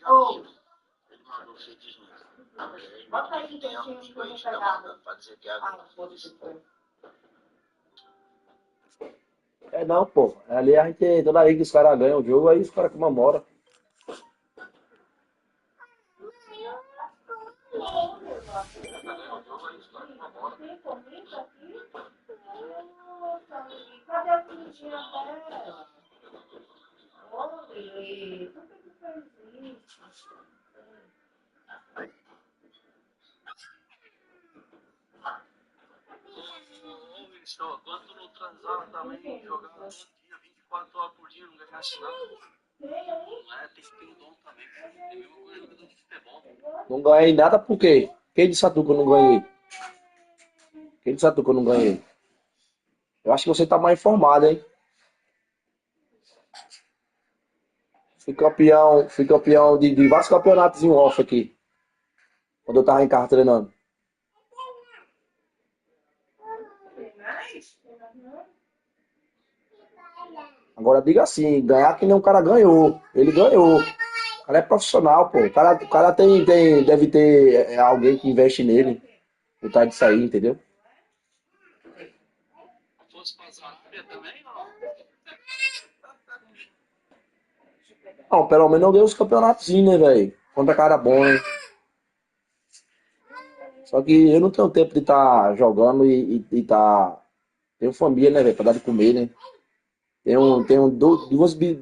Ô, bota aí um textinho que eu vou pegar. Ah, foda-se. É não, pô. Ali a gente, toda vez que os caras ganham o jogo, aí os caras comemoram. Cadê a comidinha dela? Oi, por que tu fez isso? Quando não transava também, jogava todo dia, 24 horas por dia, não ganhasse nada. Tem que ter um dom também. É a mesma coisa jogador de futebol. Não ganhei nada por quê? Quem disse a tu que eu não ganhei? Quem disse a tu que eu não ganhei? Eu acho que você tá mal informado, hein? Fui campeão de vários campeonatos em off aqui, quando eu tava em casa treinando. Agora diga assim, ganhar que nem um cara ganhou. Ele ganhou. O cara é profissional, pô. O cara deve ter alguém que investe nele. Vontade de sair, entendeu? Não, pelo menos eu ganhei os campeonatos, né, velho? Contra cara bom, hein? Só que eu não tenho tempo de estar jogando e tá. Tenho família, né, velho? Pra dar de comer, né?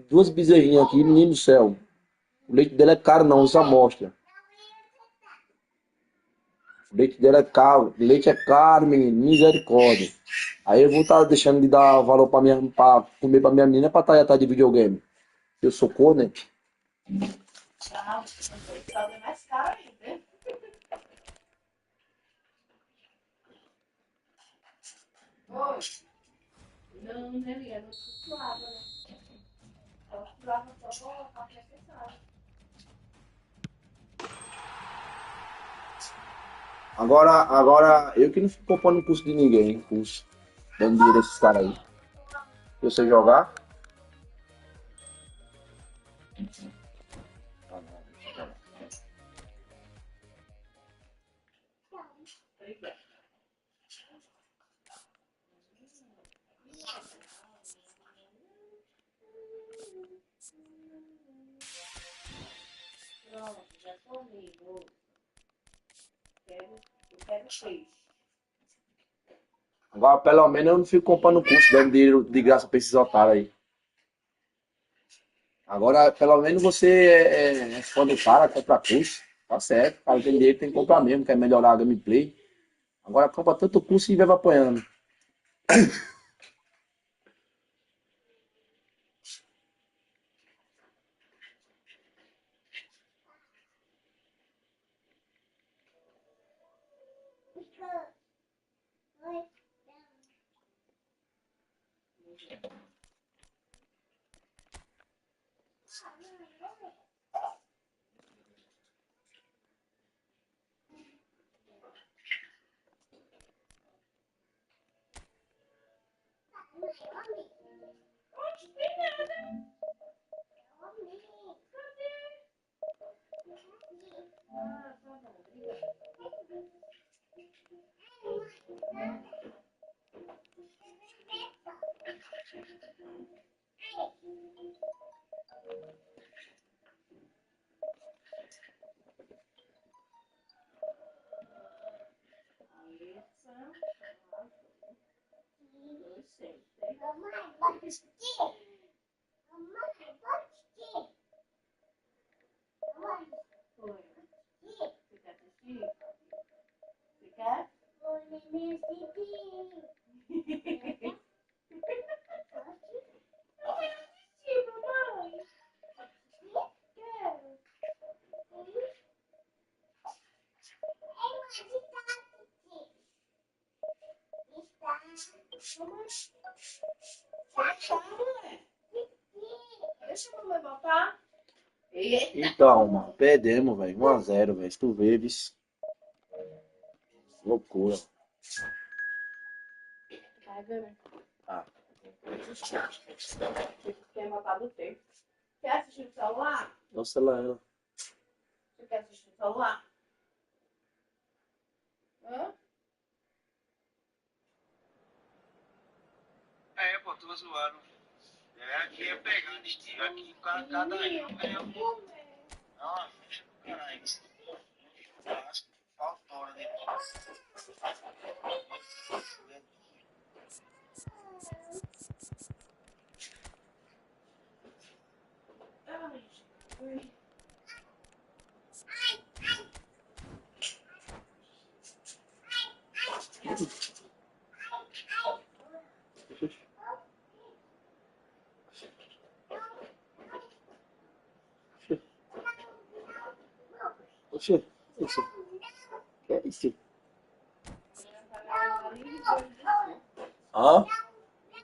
Duas bezerrinhas aqui, menino do céu. O leite dela é caro, não, isso amostra. O leite dela é caro, o leite é caro, menino, misericórdia. Aí eu vou estar deixando de dar valor pra comer pra minha menina pra estar atrás de videogame. Eu sou corno, né? Ah, o caldo é mais caro ainda. Oi. Não, né, Lia? Não costurava, né? Ela costurava só a parte necessária. Agora, eu que não fico poupando o custo de ninguém, hein? Curso. Dando dinheiro a esses caras aí. Se você jogar. Pronto, já comigo. Eu quero peixe. Agora, pelo menos, eu não fico comprando curso, dando dinheiro de graça pra esses otários aí. Agora, pelo menos você é fã do cara, compra curso. Tá certo, o cara tem dinheiro, tem que comprar mesmo, quer melhorar a gameplay. Agora compra tanto curso e vive apanhando. Onde tem nada? Ah, tá bom, obrigada. Isso. Eu sei. Foi. Você quer assistir? Você quer? Eu quero assistir, mamãe. Quero. Mamãe, deixa a mamãe. Deixa a mamãe botar. Eita. Então, mano, perdemos, velho. 1-0, velho. Se tu vê, vis. Loucura. Vai, Gamer. Ah, Quer botar do tempo. Quer assistir no celular? É o celular, ela. Você quer assistir no celular? Hã? É, pô, tô zoando. É, aqui é pegar de tiro. Aqui cada um ganha um. Não, ficha do caralho. Churrasco, faltou, né? Oxê, isso. Que é isso? Hã?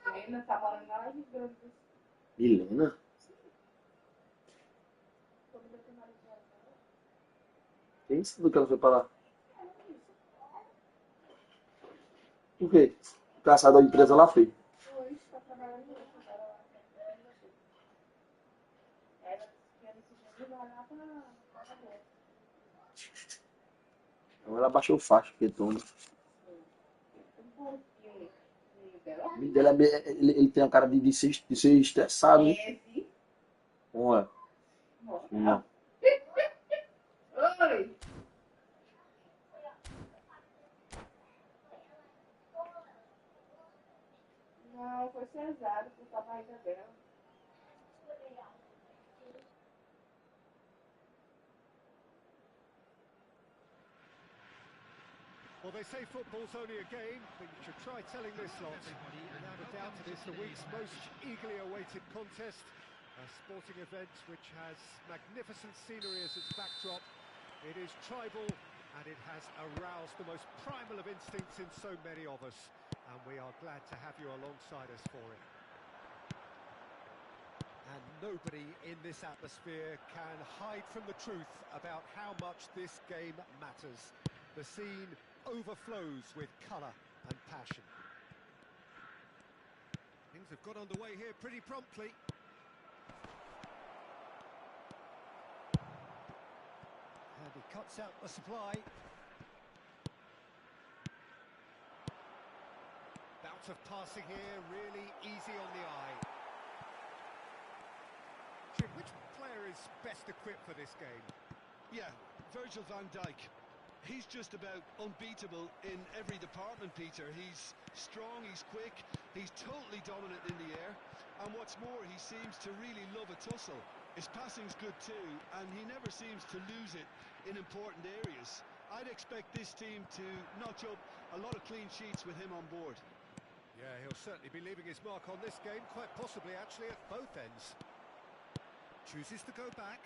Helena tá morando lá em Rio Grande do Sul. Helena? Tem isso do que ela foi pra lá? Por quê? O caçador da empresa lá foi. Hoje tá trabalhando hoje, agora lá. Ela quer decidir vai lá pra saber. Então ela baixou o facho, porque toma. O amigo dele ele tem uma cara de ser estressado, né? Ué. Não. Oi! Não, foi cesado por a barriga dela. Well, they say football's only a game, but you should try telling this lot. Without a doubt, it is the week's most eagerly awaited contest. A sporting event which has magnificent scenery as its backdrop. It is tribal, and it has aroused the most primal of instincts in so many of us. And we are glad to have you alongside us for it. And nobody in this atmosphere can hide from the truth about how much this game matters. The scene overflows with colour and passion. Things have got underway here pretty promptly. And he cuts out the supply. Bout of passing here, really easy on the eye. Jim, which player is best equipped for this game? Yeah, Virgil van Dijk. He's just about unbeatable in every department, Peter. He's strong, he's quick, he's totally dominant in the air. And what's more, he seems to really love a tussle. His passing's good too, and he never seems to lose it in important areas. I'd expect this team to notch up a lot of clean sheets with him on board. Yeah, he'll certainly be leaving his mark on this game, quite possibly actually at both ends. Chooses to go back.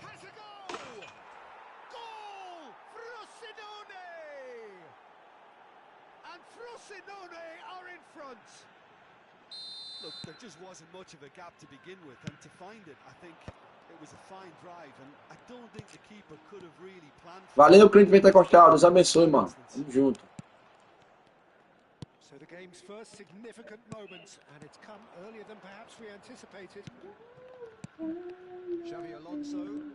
Has a goal! Goal! Frosinone! And Frosinone are in front. Look, there just wasn't much of a gap to begin with, and to find it, I think it was a fine drive, and I don't think the keeper could have really planned for it. Valeu, crente pentecostal. Deus abençoe, mano. Tamo junto. So the game's first significant moment, and it's come earlier than perhaps we anticipated. Xavi Alonso. And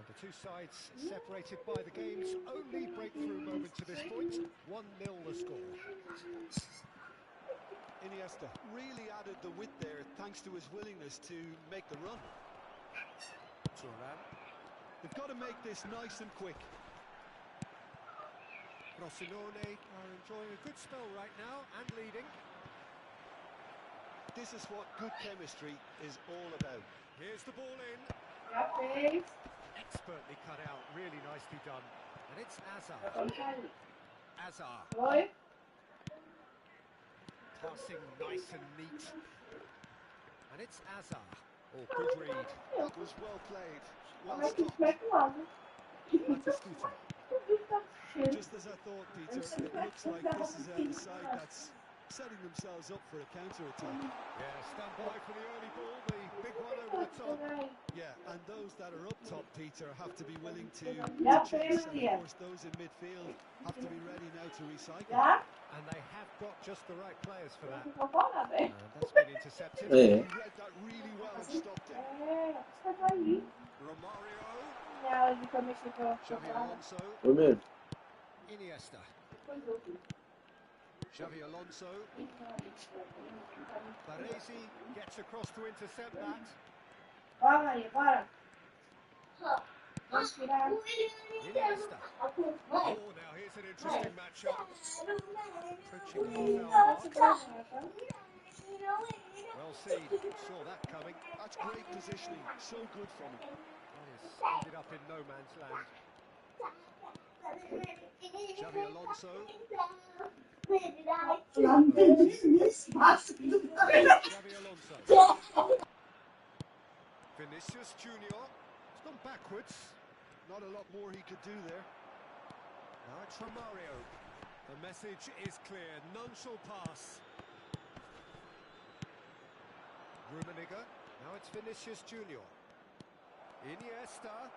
the two sides separated by the game's only breakthrough moment to this point. 1-0 the score. Iniesta really added the width there thanks to his willingness to make the run. Thuram. They've got to make this nice and quick. Frosinone are enjoying a good spell right now and leading. This is what good chemistry is all about. Here's the ball in. Já fez. Expertly cut out, really nicely done. And it's Azar. Azar. Oi? Passing nice and neat. And it's Azar. Oh, good read. It was well played. Well Como é que stopped. vai pro lado? Batistuta. Just as I thought, Peter, it looks like this is the side that's setting themselves up for a counter-attack. Yeah, stand by for the early ball, the big one over the top. Yeah, and those that are up top, Peter, have to be willing to Yeah, chase, and yeah. of course those in midfield have to be ready now to recycle. Já? And they have got just the right players for that. Não vou nada, hein? And that's been intercepted. He É. read that really well and stopped it. Você vai ir. Romario, Ela de mexer pela Xavi Alonso, Foi mesmo. Iniesta, Xavi Alonso, Baresi gets across to intercept that. Bora aí, bora. Vamos tirar. Iniesta. Oh, now here's an interesting matchup. Approaching the half-hour mark. Well seen, saw that coming. that's great positioning, so good from him. That has ended up in no man's land. Xavi Alonso, Xavi Alonso. Vinicius Junior. It's gone backwards. not a lot more he could do there. Now it's Romario. The message is clear. None shall pass. Rummenigge. Now it's Vinicius Junior. Iniesta.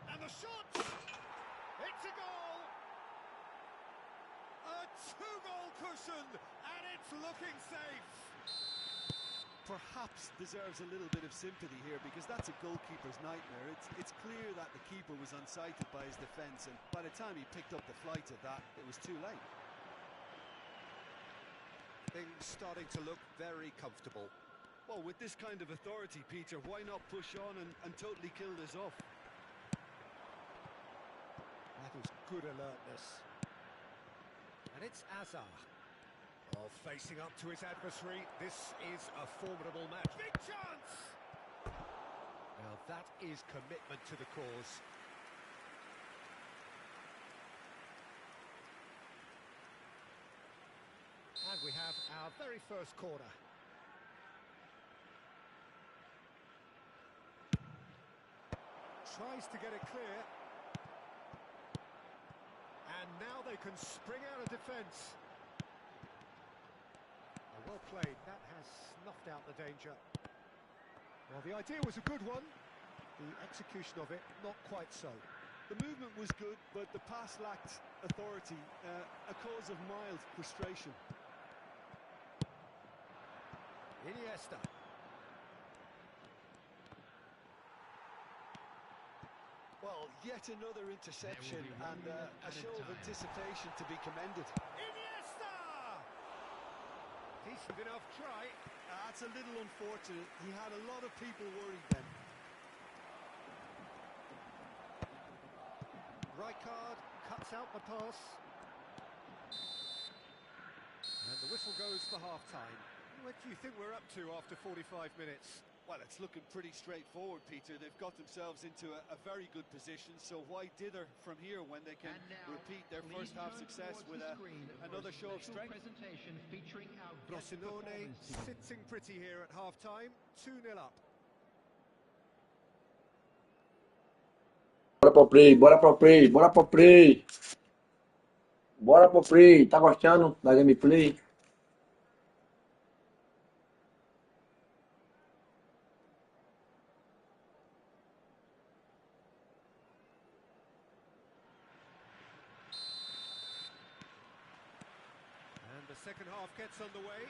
And the shot! It's a goal! A two-goal cushion, and it's looking safe. Perhaps deserves a little bit of sympathy here, because that's a goalkeeper's nightmare. It's clear that the keeper was unsighted by his defence, and by the time he picked up the flight of that, it was too late. Things starting to look very comfortable. Well, with this kind of authority, Peter, why not push on and totally kill this off? That is good alertness. And it's Azar. Oh, facing up to his adversary. This is a formidable match. Big chance! Now that is commitment to the cause. And we have our very first corner. Tries to get it clear. And now they can spring out of defence. Well played. That has snuffed out the danger. Well, the idea was a good one. The execution of it, not quite so. The movement was good, but the pass lacked authority, a cause of mild frustration. Iniesta. Well, yet another interception and a show of anticipation to be commended. Iniesta! Decent enough try. That's a little unfortunate. He had a lot of people worried then. Rijkaard cuts out the pass. And the whistle goes for half-time. What do you think we're up to after 45 minutes? Well, it's looking pretty straightforward, Peter. They've got themselves into a very good position, so why dither from here when they can repeat their first half success with another show of strength? Frosinone sitting pretty here at half-time, 2-0 up. Bora pro play, bora pro play, bora pro play. Bora pro play. Tá gostando da gameplay? And the second half gets underway.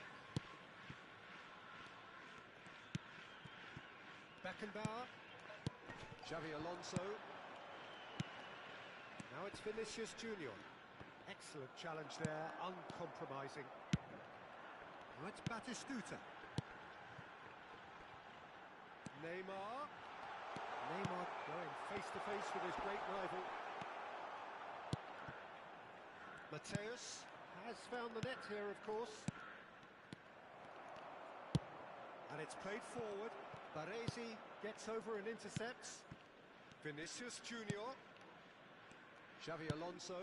Beckenbauer. Xavi Alonso. Now it's Vinicius Junior. Excellent challenge there, uncompromising. Now it's Batistuta. Neymar. Neymar going face to face with his great rival. Mateus has found the net here, of course. And it's played forward. Baresi gets over and intercepts. Vinicius Junior. Xavi Alonso.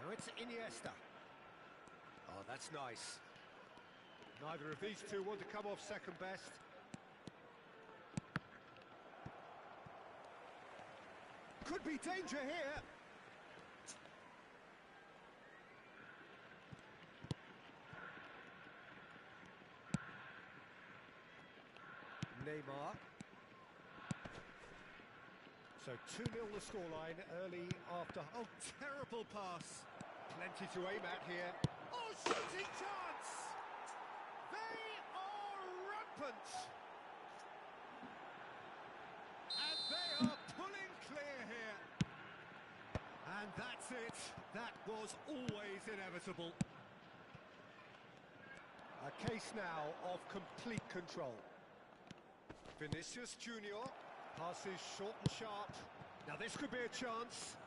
Now it's Iniesta. Oh, that's nice. Neither of these two want to come off second best. Could be danger here. Neymar. So 2-0 the scoreline early after. Oh, terrible pass. Plenty to aim at here. Oh, shooting chance! They are rampant! And they are pulling clear here. And that's it. That was always inevitable. A case now of complete control. Vinicius Junior passes short and sharp. Now this could be a chance.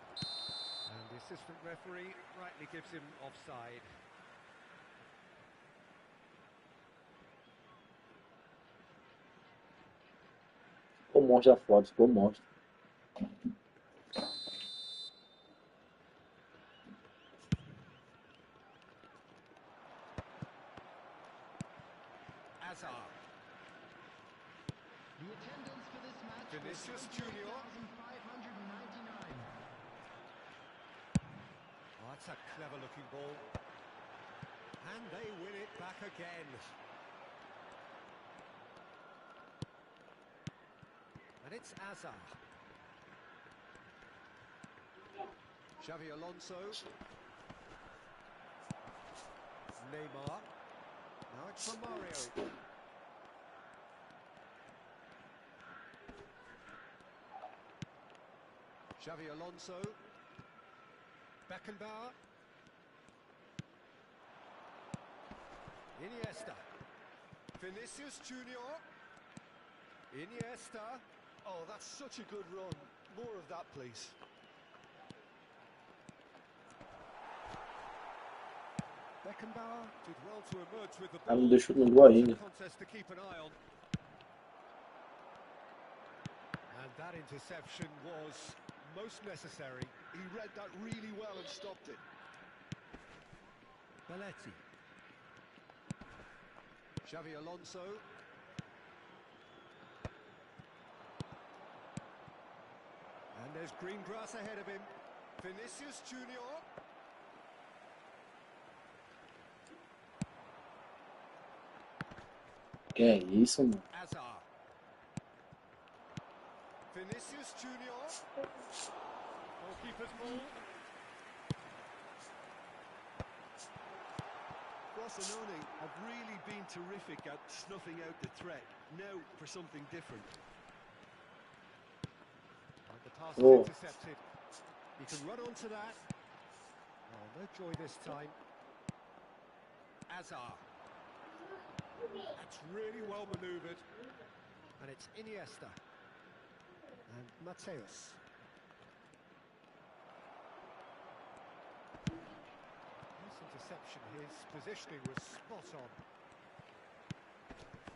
And the assistant referee rightly gives him offside. Ficou monstro a foto, ficou monstro. Hazard. The attendance for this match Vinicius Junior. 1,599. Oh, that's a clever looking ball. And they win it back again. And it's Hazard. Xavi Alonso. Neymar. Now it's from Mario. Xavi Alonso. Beckenbauer. Iniesta. Vinicius Junior. Iniesta. Oh, that's such a good run. More of that, please. Beckenbauer did well to emerge with the Ah, não ball. deixou no gol ainda. Contest to keep an eye on. And that interception was most necessary. He read that really well and stopped it. Belletti. Xavi Alonso. And there's green grass ahead of him. Vinicius Junior. Que é isso, mano? Hazard. Vinicius Junior. Goalkeeper's ball. Barcelona have really been terrific at snuffing out the threat. Now for something different. And the pass Oh. is intercepted. He can run onto that. Oh, no joy this time. Hazard. That's really well manoeuvred. And it's Iniesta. And Mateus. Nice interception. His positioning was spot on.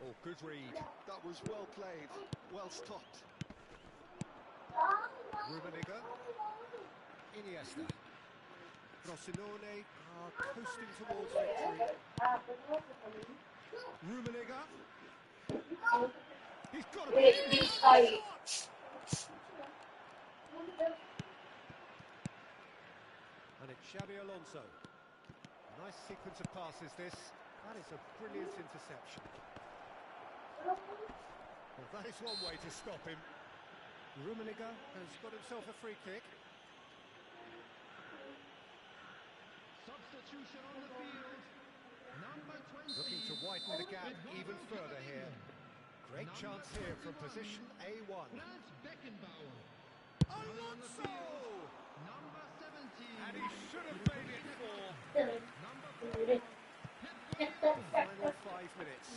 Oh, good read. That was well played, well stopped. Rummenigge. Iniesta. Frosinone are coasting towards victory. Rummenigge. He's got a and it's Xavi Alonso. Nice sequence of passes this. That is a brilliant interception. Well, that is one way to stop him. Rummenigge has got himself a free kick. Substitution on the field. Number 20. Looking to widen the gap even further here. Great chance here from position A1. That's Beckenbauer. Alonso! Number 17. And he should have made it for Number 4. the final 5 minutes.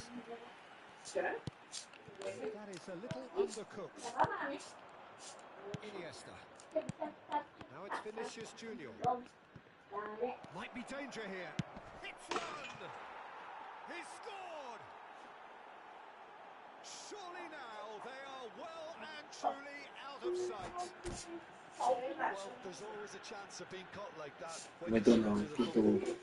That is a little undercooked. Iniesta. Now it's Vinicius Junior. Might be danger here. It's one! He scored! Surely now they are well and truly out of sight. Well, there's always a chance of being caught like that when Não you tô get não, into the tô. football.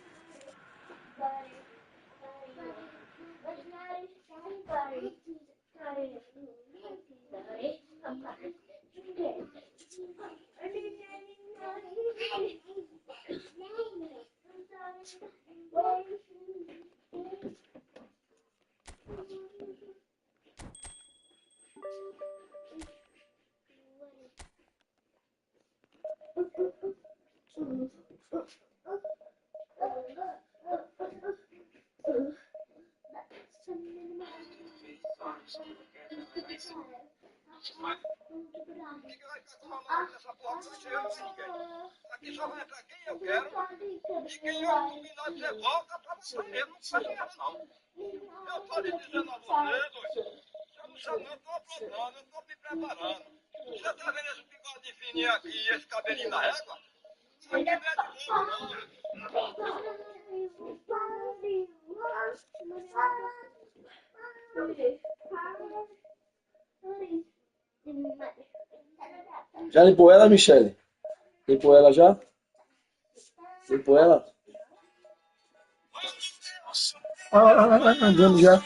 Mas ninguém vai ficar falando nessa porra que vai chegar mais ninguém. Aqui só vai entrar quem eu quero. E quem eu combinar de você volta pra você mesmo. Não faz merda, não. Eu tô lhe dizendo a vocês, hoje. Eu não sei, não. Eu tô aprontando, eu tô me preparando. Você tá vendo esse bigode fininho aqui e esse cabelinho na régua? Isso aqui não é de bobo, não. Já limpou ela, Michele? Limpou ela já? Limpou ela? Andando já.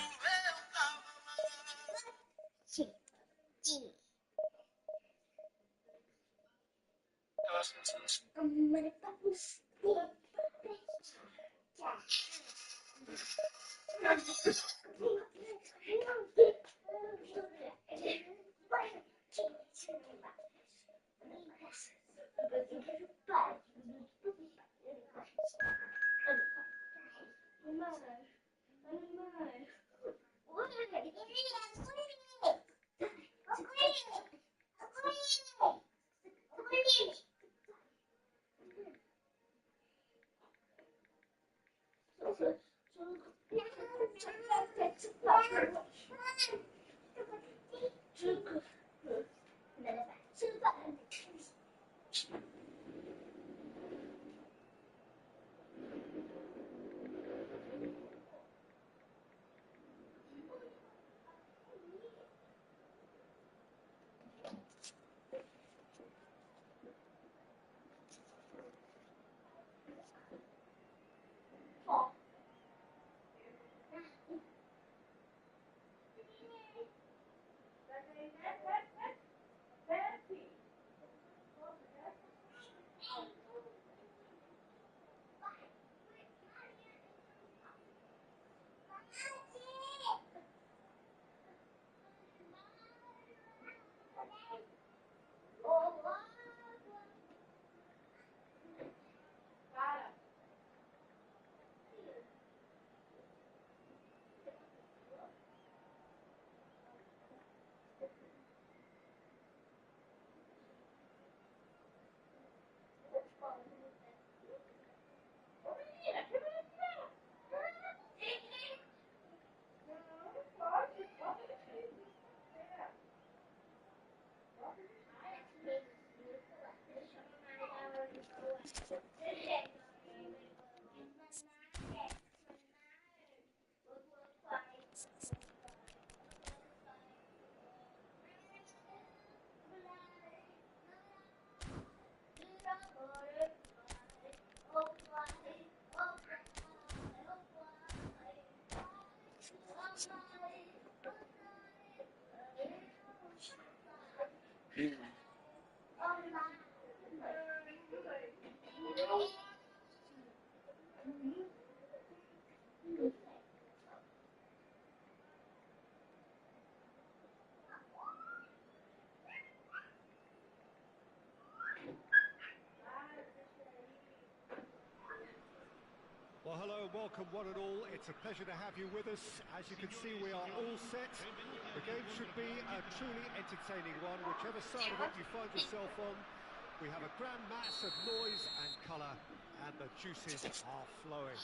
Well, hello, welcome one and all. It's a pleasure to have you with us. As you can see, we are all set. The game should be a truly entertaining one, whichever side of it you find yourself on. We have a grand mass of noise and colour, and the juices are flowing.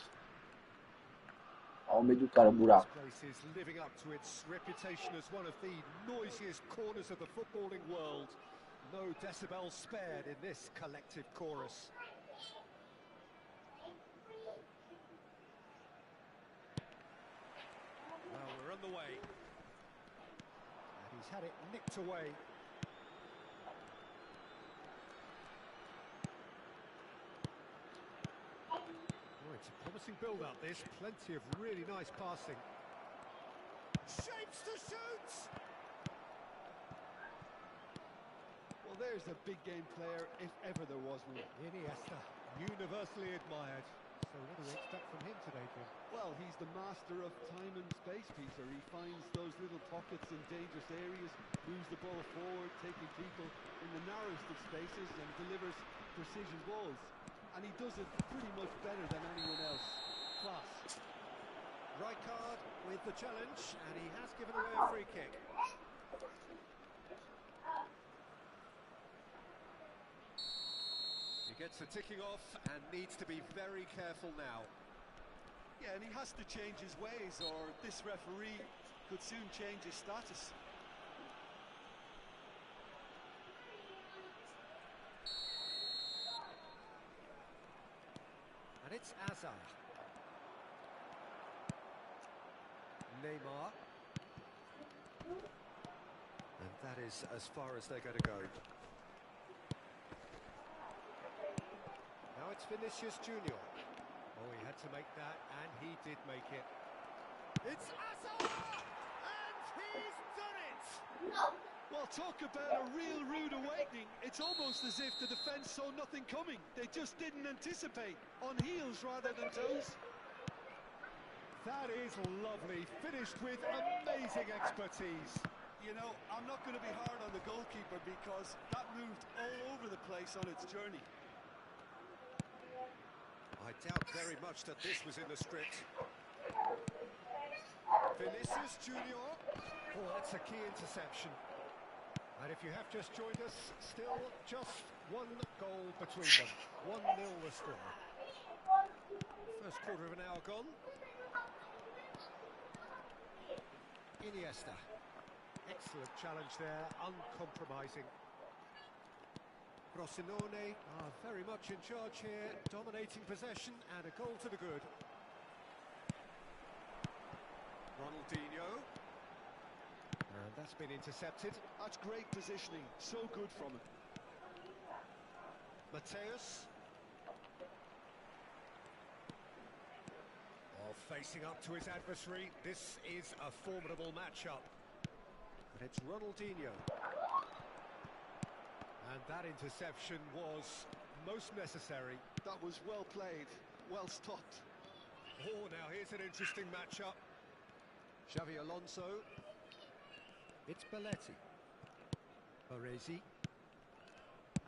Ao meio do cara, buraco. This place is living up to its reputation as one of the noisiest corners of the footballing world. No decibels spared in this collective chorus. Well, we're on the way. And he's had it nicked away. Oh, it's a promising build-up, this. Plenty of really nice passing. Shapes to shoot! Well, there's a big game player, if ever there was one. Iniesta, universally admired. So what do we expect from him today, Jim? Well, he's the master of time and space, Peter. He finds those little pockets in dangerous areas, moves the ball forward, taking people in the narrowest of spaces and delivers precision balls. And he does it pretty much better than anyone else. Class. Rijkaard with the challenge, and he has given away a free kick. gets the ticking off and needs to be very careful now. Yeah, and he has to change his ways, or this referee could soon change his status. And it's Hazard. Neymar. And that is as far as they're going to go. Now it's Vinicius Junior. Oh, he had to make that, and he did make it. It's Hazard! And he's done it! Well, talk about a real rude awakening. It's almost as if the defence saw nothing coming. They just didn't anticipate. On heels rather than toes. That is lovely. Finished with amazing expertise. You know, I'm not going to be hard on the goalkeeper because that moved all over the place on its journey. I doubt very much that this was in the script. Vinicius Junior. Oh, that's a key interception. And if you have just joined us, still just one goal between them. 1-0 the score. First quarter of an hour gone. Iniesta. Excellent challenge there, uncompromising. Frosinone are very much in charge here, dominating possession and a goal to the good. Ronaldinho. And that's been intercepted. That's great positioning, so good from him. Mateus. Oh, facing up to his adversary, this is a formidable matchup. And it's Ronaldinho. And that interception was most necessary. That was well played, well stopped. Oh, now here's an interesting matchup. Xavi Alonso. It's Belletti. Baresi.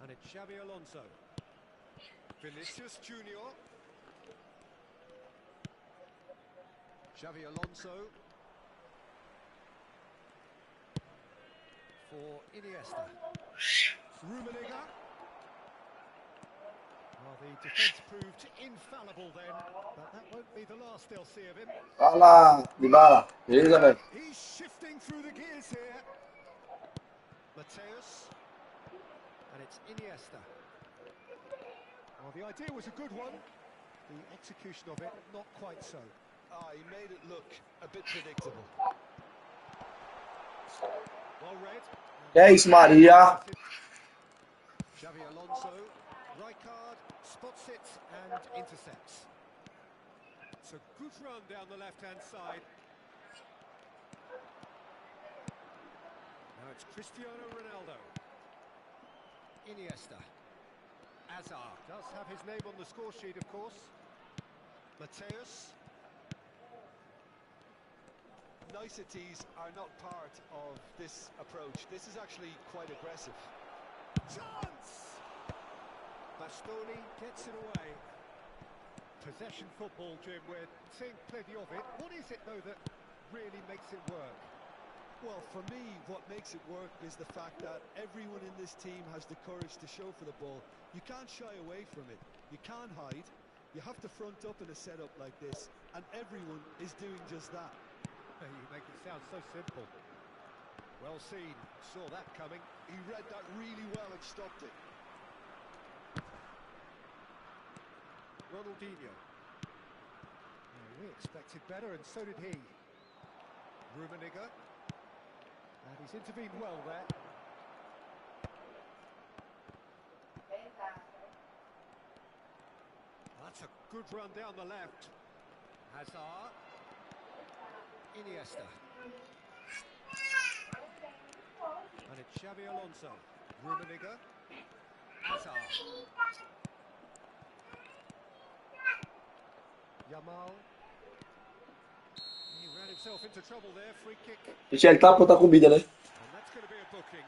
And it's Xavi Alonso. Vinicius Junior. Xavi Alonso. For Iniesta. Rummenigge. Well, the defence proved infallible then, but that won't be the last they'll see of him. Fala, Dybala. Beleza, velho? He's shifting through the gears here. Mateus. And it's Iniesta. Well, the idea was a good one. The execution of it, not quite so. He made it look a bit predictable. Well read. Que é isso, Maria? Xavi Alonso, Rijkaard spots it and intercepts. It's a good run down the left-hand side. Now it's Cristiano Ronaldo. Iniesta. Hazard does have his name on the score sheet, of course. Mateus. Niceties are not part of this approach. This is actually quite aggressive. Chance! Bastoni gets it away. Possession football, Jim, we're seeing plenty of it. What is it, though, that really makes it work? Well, for me, what makes it work is the fact that everyone in this team has the courage to show for the ball. You can't shy away from it. You can't hide. You have to front up in a setup like this, and everyone is doing just that. You make it sound so simple. Well seen, saw that coming. He read that really well and stopped it. Ronaldinho. We expected better, and so did he. Rummenigge. And he's intervened well there. That's a good run down the left. Hazard. Iniesta. And it's Xavi Alonso. Rummenigge. Hazard. Yamal. He ran himself into trouble there. Free kick. Deixa ele tá pronta a comida, né? And that's going to be a booking.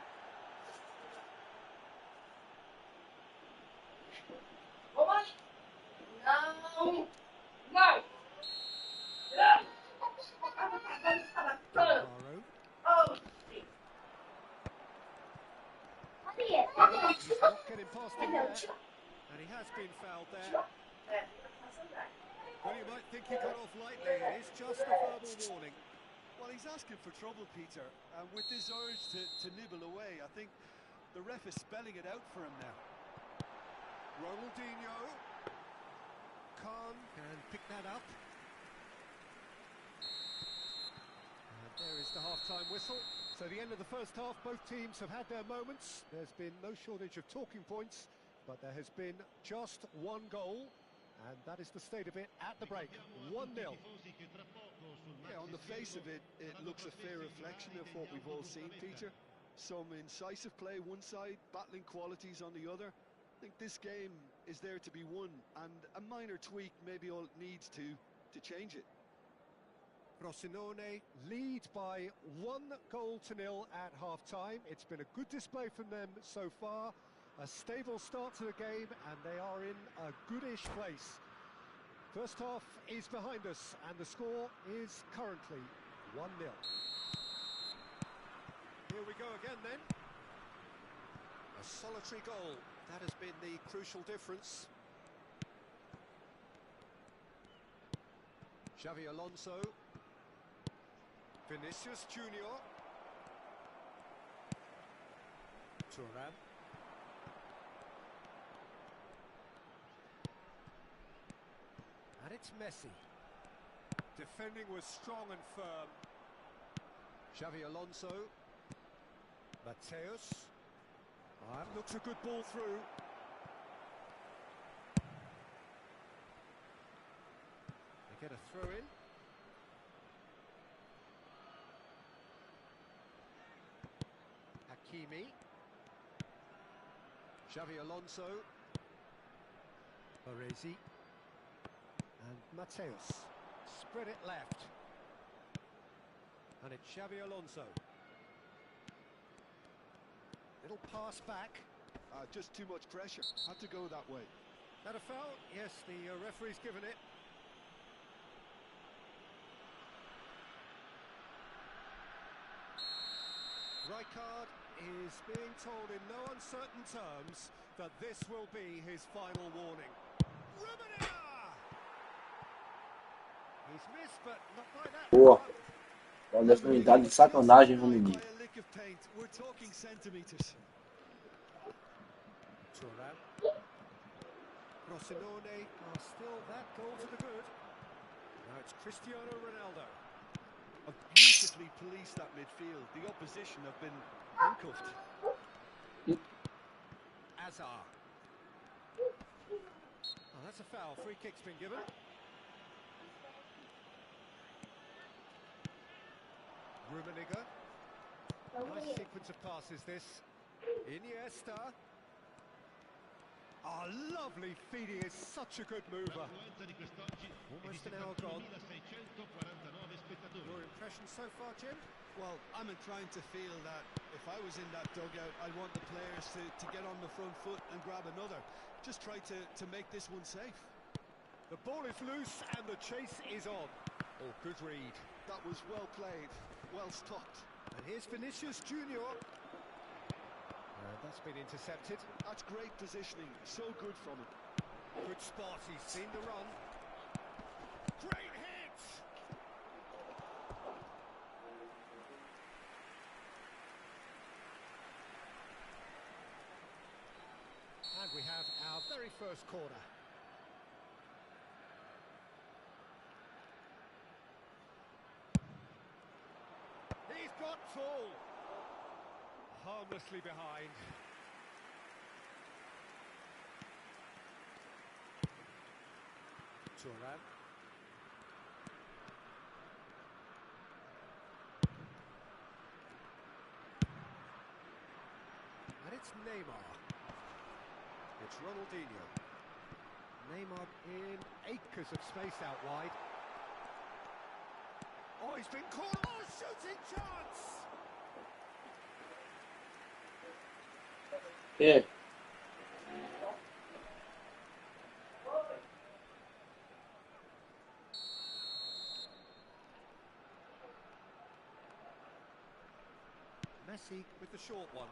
Não! Alvaro. Oh! He's not getting past him there. And he had has been fouled there. Well, you might think he got off lightly. It is just a verbal warning. Well, he's asking for trouble, Peter, and with this urge to nibble away, I think the ref is spelling it out for him now. Ronaldinho. Khan can pick that up. And there is the half-time whistle. So the end of the first half, both teams have had their moments. There's been no shortage of talking points, but there has been just one goal. And that is the state of it at the break, 1-0. Yeah, on the face of it, it looks a fair reflection of what we've all seen, Peter. Some incisive play one side, battling qualities on the other. I think this game is there to be won, and a minor tweak maybe all it needs to change it. Frosinone lead by 1-0 at half-time. It's been a good display from them so far. A stable start to the game, and they are in a goodish place. First half is behind us, and the score is currently 1-0. Here we go again then. A solitary goal. That has been the crucial difference. Xavi Alonso. Vinicius Junior. Thuram. And it's Messi. Defending was strong and firm. Xavi Alonso. Mateus. That looks a good ball through. They get a throw in. Hakimi. Xavi Alonso. Baresi. And Mateus. Spread it left. And it's Xavi Alonso. Little pass back. Just too much pressure. Had to go that way. That a foul? Yes, the referee's given it. Rijkaard is being told in no uncertain terms that this will be his final warning. Rummenigge! He's missed, but not by that. Boa. Olha essa unidade de sacanagem, Rummenigge. By a lick of paint. We're talking centimeters. Thuram. Frosinone are still that goal to the good. Now it's Cristiano Ronaldo. Have beautifully policed that midfield. The opposition have been handcuffed. Azar. Oh, that's a foul. Free kick's been given. Rummenigge. Nice sequence of passes this. Iniesta. Oh, lovely feeding, is such a good mover. Almost an hour gone. Your impression so far, Jim? Well, I'm inclined to feel that if I was in that dugout, I'd want the players to get on the front foot and grab another. Just try to make this one safe. The ball is loose and the chase is on. Oh, good read. That was well played, well stopped. And here's Vinicius Junior. That's been intercepted. That's great positioning, so good from him. Good spot, he's seen the run. Great hit! And we have our very first corner. He's got full. Harmlessly behind. Thuram. And it's Neymar. It's Ronaldinho. Neymar in acres of space out wide. Oh, he's been caught. Oh, shooting chance! É. Messi with the short one.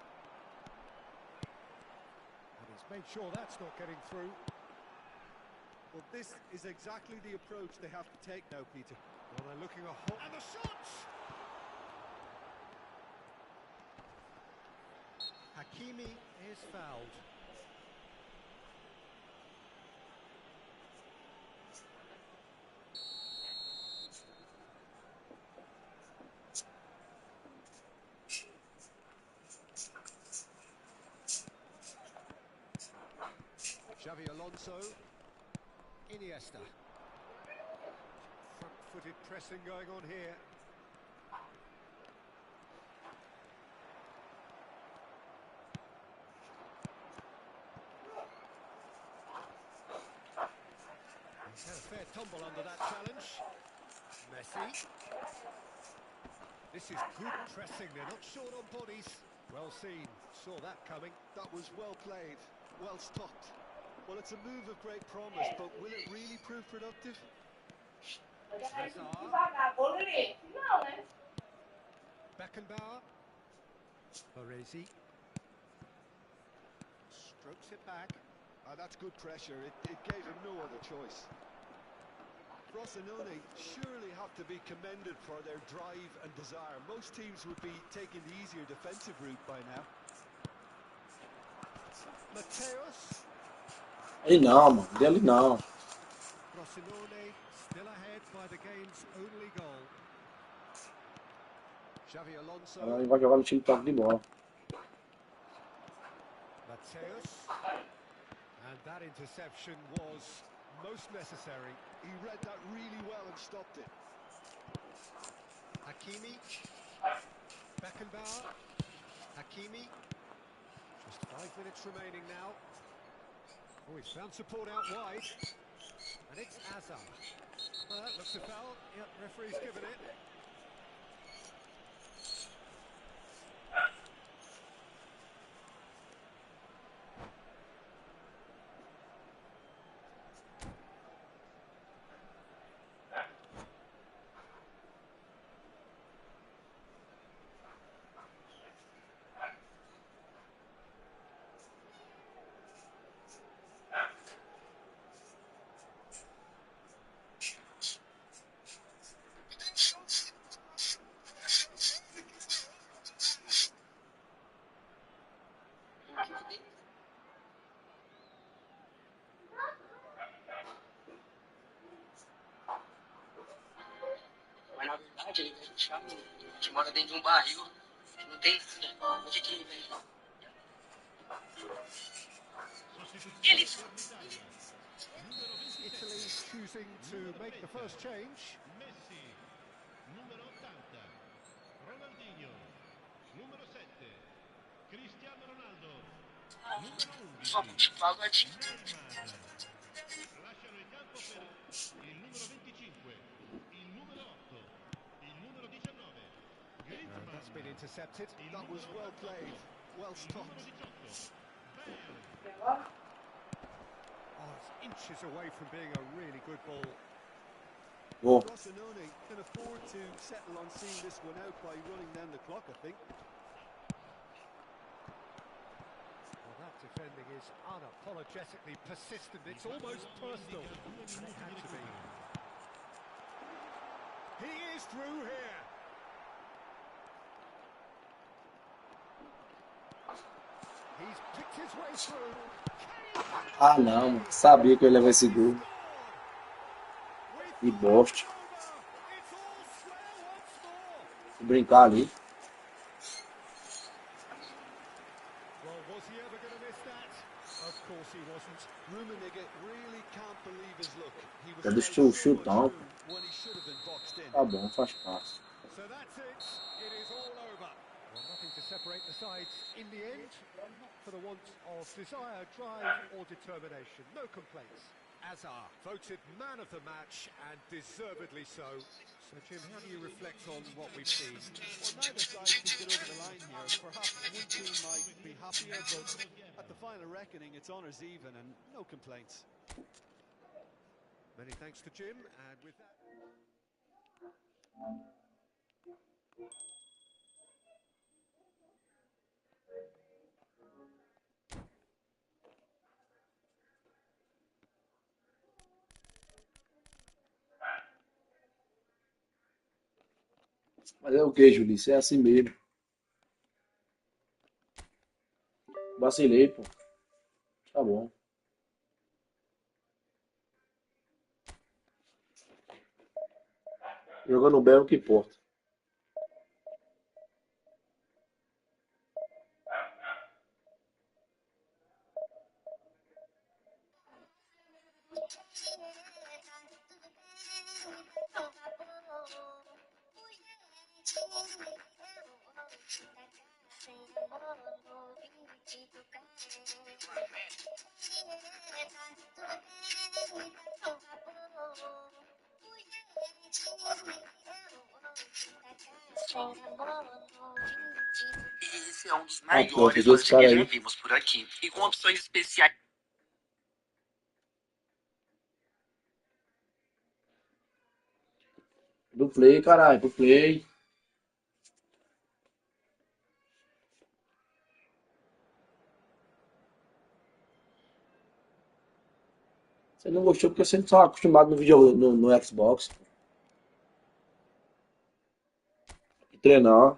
And he's made sure that's not getting through. Well, this is exactly the approach they have to take now, Peter. Well, they're looking a whole... And the shots! Hakimi is fouled. Xavi Alonso, Iniesta. Front-footed pressing going on here. He's had a fair tumble under that challenge. Messi. This is good pressing, they're not short on bodies. Well seen, saw that coming. That was well played, well stopped. Well, it's a move of great promise, but will it really prove productive? Beckenbauer. Baresi. Strokes it back. That's good pressure. It gave him no other choice. Rossoneri surely have to be commended for their drive and desire. Most teams would be taking the easier defensive route by now. Mateus. Aí não, mano. Dele não. Rossoneri still ahead by the game's only goal. Xavi Alonso. Ele vai jogar no time toque de bola. Mateus. And that interception was most necessary. He read that really well and stopped it. Hakimi. Beckenbauer. Hakimi. Just 5 minutes remaining now. Oh, he's found support out wide. And it's Azar. Well, that looks a foul. Yep, referee's given it. Mas na verdade ele é fechado. A gente mora dentro de um barril. Não tem nada. Onde que vem? Eles. Italy choosing to make the first change. Messi, numero 80. Ronaldinho, numero 7. Cristiano Ronaldo, numero 11. Só pagodinho. Neymar. Lasciano il campo per il numero 25, il numero 8, il numero 19. And that's been intercepted. That was well played, well Il stopped. numero 18. Bale. Oh, it's inches away from being a really good ball. Gol. Rossoneri can afford to settle on seeing this one out by running down the clock, I think. Well, that defending is unapologetically persistent. It's almost personal. And it had to be. He is through here. He's picked his way through. Ah, não, mano. Sabia que eu ia levar esse gol. Que bosta. Vou brincar ali. Well, was he ever going to miss that? Of course he wasn't. Rummenigge really can't believe his luck. He was Já allowed deixou o so much chutão. room when he should have been boxed in. Tá bom, faz parte. So that's it. It is all over. Well, nothing to separate the sides in the end. Not for the want of desire, drive or determination. No complaints. Azar voted man of the match and deservedly so. So Jim, how do you reflect on what we've seen? Well, neither side can get over the line here. Perhaps one team might be happier, but at the final reckoning, it's honours even and no complaints. Many thanks to Jim, and with that... Mas é o que, Julice? É assim mesmo. Vacilei, pô. Tá bom. Jogando bem é o que importa. Esse é um dos Ah, pronto, maiores peguei esse lanches cara que já aí. vimos por aqui. E com opções especiais. Do play, caralho, do play. Você não gostou porque você não estava acostumado no vídeo no Xbox. E treinar.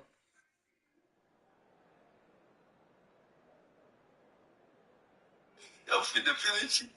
É o fim definitivo.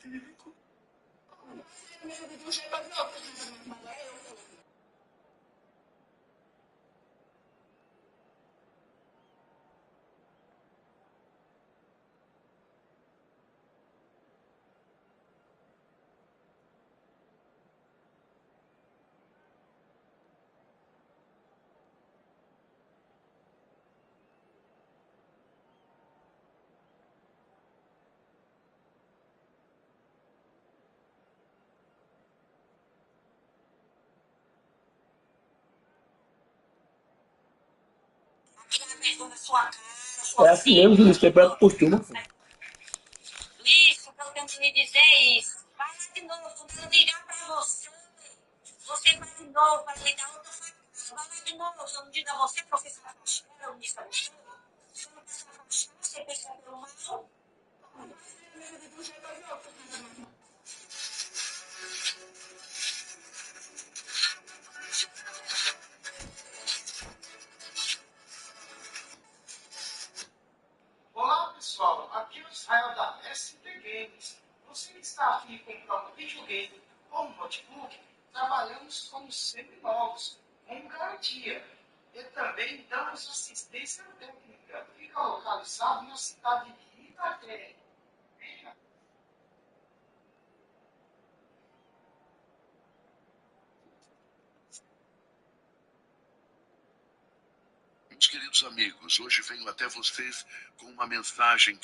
É assim mesmo, Julius. Tem pra costuma. Isso, que eu tenho que lhe dizer é isso. Vai lá de novo, quando eu ligar pra você, você vai de novo, vai me dar outra facada. Vai lá de novo, eu não digo a você que você se afastou, eu disse a você. Se não quer se afastar, você percebeu mal. Olá pessoal, aqui é o Israel da SP Games. Você que está afim de comprar um videogame ou um notebook, trabalhamos com os seminovos, com garantia. E também damos assistência técnica. Fica localizado na cidade de Itaquera. Meus queridos amigos, hoje venho até vocês com uma mensagem.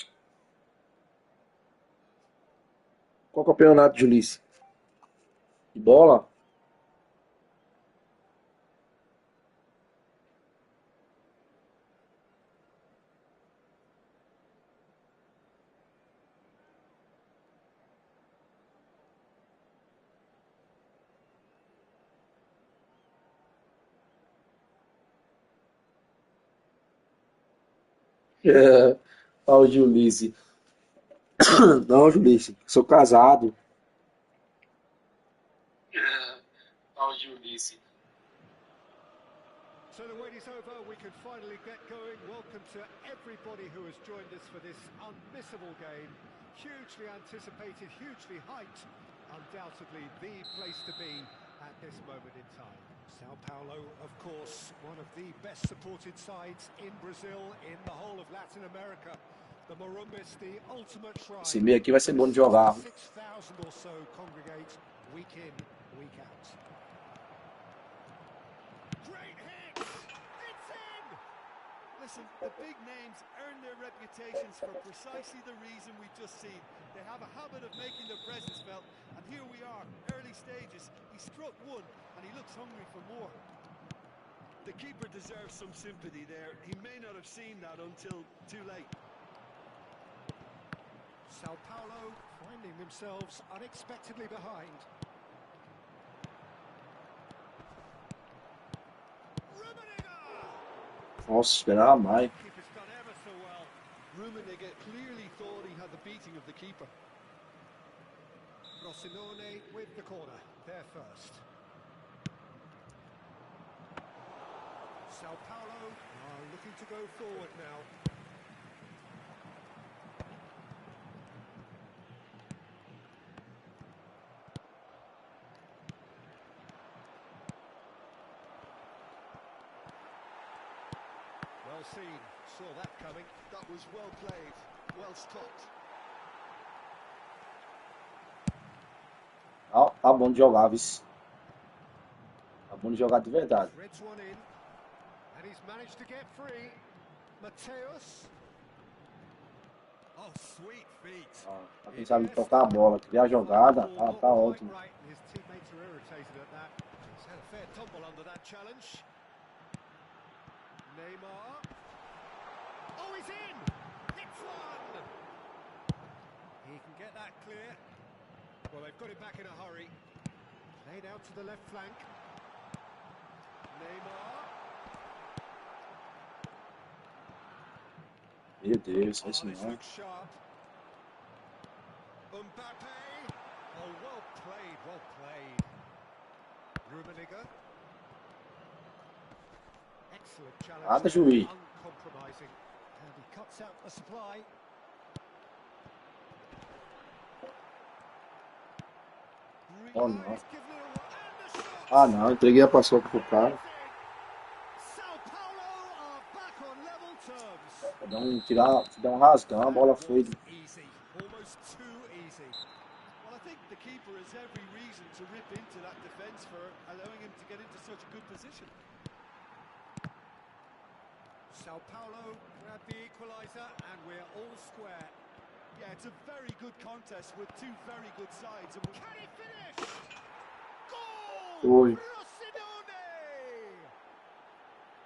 Qual campeonato, Julius? De bola? É. Ó, o Julius. Não, Julius. Sou casado. Ó, Julice. So the wait is over, we can finally get going. Welcome to everybody who has joined us for this unmissable game. Hugely anticipated, hugely hyped. Undoubtedly the place to be at this moment in time. Sao Paulo, of course, one of the best supported sides in Brazil, in the whole of Latin America. The Morumbis, the ultimate Esse shrine. meio aqui vai ser bom de jogar. 6,000 or so congregate week in, week out. Great hit! It's in! Listen, the big names earn their reputations for precisely the reason we've just seen. They have a habit of making their presence felt, and here we are, early stages. He struck one, and he looks hungry for more. The keeper deserves some sympathy there. He may not have seen that until too late. Sao Paulo finding themselves unexpectedly behind. Nossa, esperava mais. Keeper's done ever so well. Rummenigge clearly thought he had the beating of the keeper. Rosinone with the corner, there first. Sao Paulo are looking to go forward now. Well seen, saw that coming. That was well played, well stopped. Tá bom de jogar, vice. Tá bom de jogar de verdade. Threads one in, and he's managed to get free. Mateus. Oh, sweet feet. Pra quem sabe tocar a bola, criar a jogada, tá ótimo. His teammates are irritated at that. He's had a fair tumble under that challenge. Neymar. Oh, he's in! Hits one! He can get that clear. Well, they've got it back in a hurry. Played out to the left flank. Neymar. Meu Deus, isso This não. looks sharp. Mbappe. Oh, well played, well played. Rummenigge. Excellent challenge. Nada, juiz. Uncompromising. And he cuts out the supply. Oh, não. He's given it away. And the shot. Ah, não, entreguei a paçoca pro cara. Sao Paulo are back on level terms. Dá um rasgão, a bola foi. Easy, almost too easy. Well, I think the keeper has every reason to rip into that defence for allowing him to get into such a good position. Sao Paulo grab the equaliser and we're all square. Yeah, it's a very good contest with two very good sides. And Can he finish? Goal! Oi. Rosinone!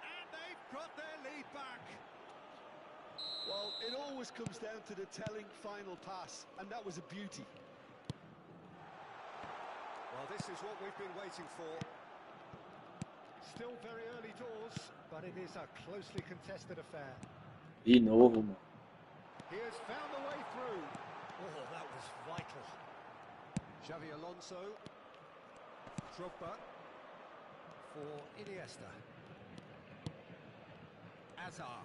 And they've got their lead back. well, it always comes down to the telling final pass, and that was a beauty. Well, this is what we've been waiting for. Still very early doors, but it is a closely contested affair. De novo, mano. He has found the way through. Oh, that was vital. Xavi Alonso. Drogba. For Iniesta. Azar.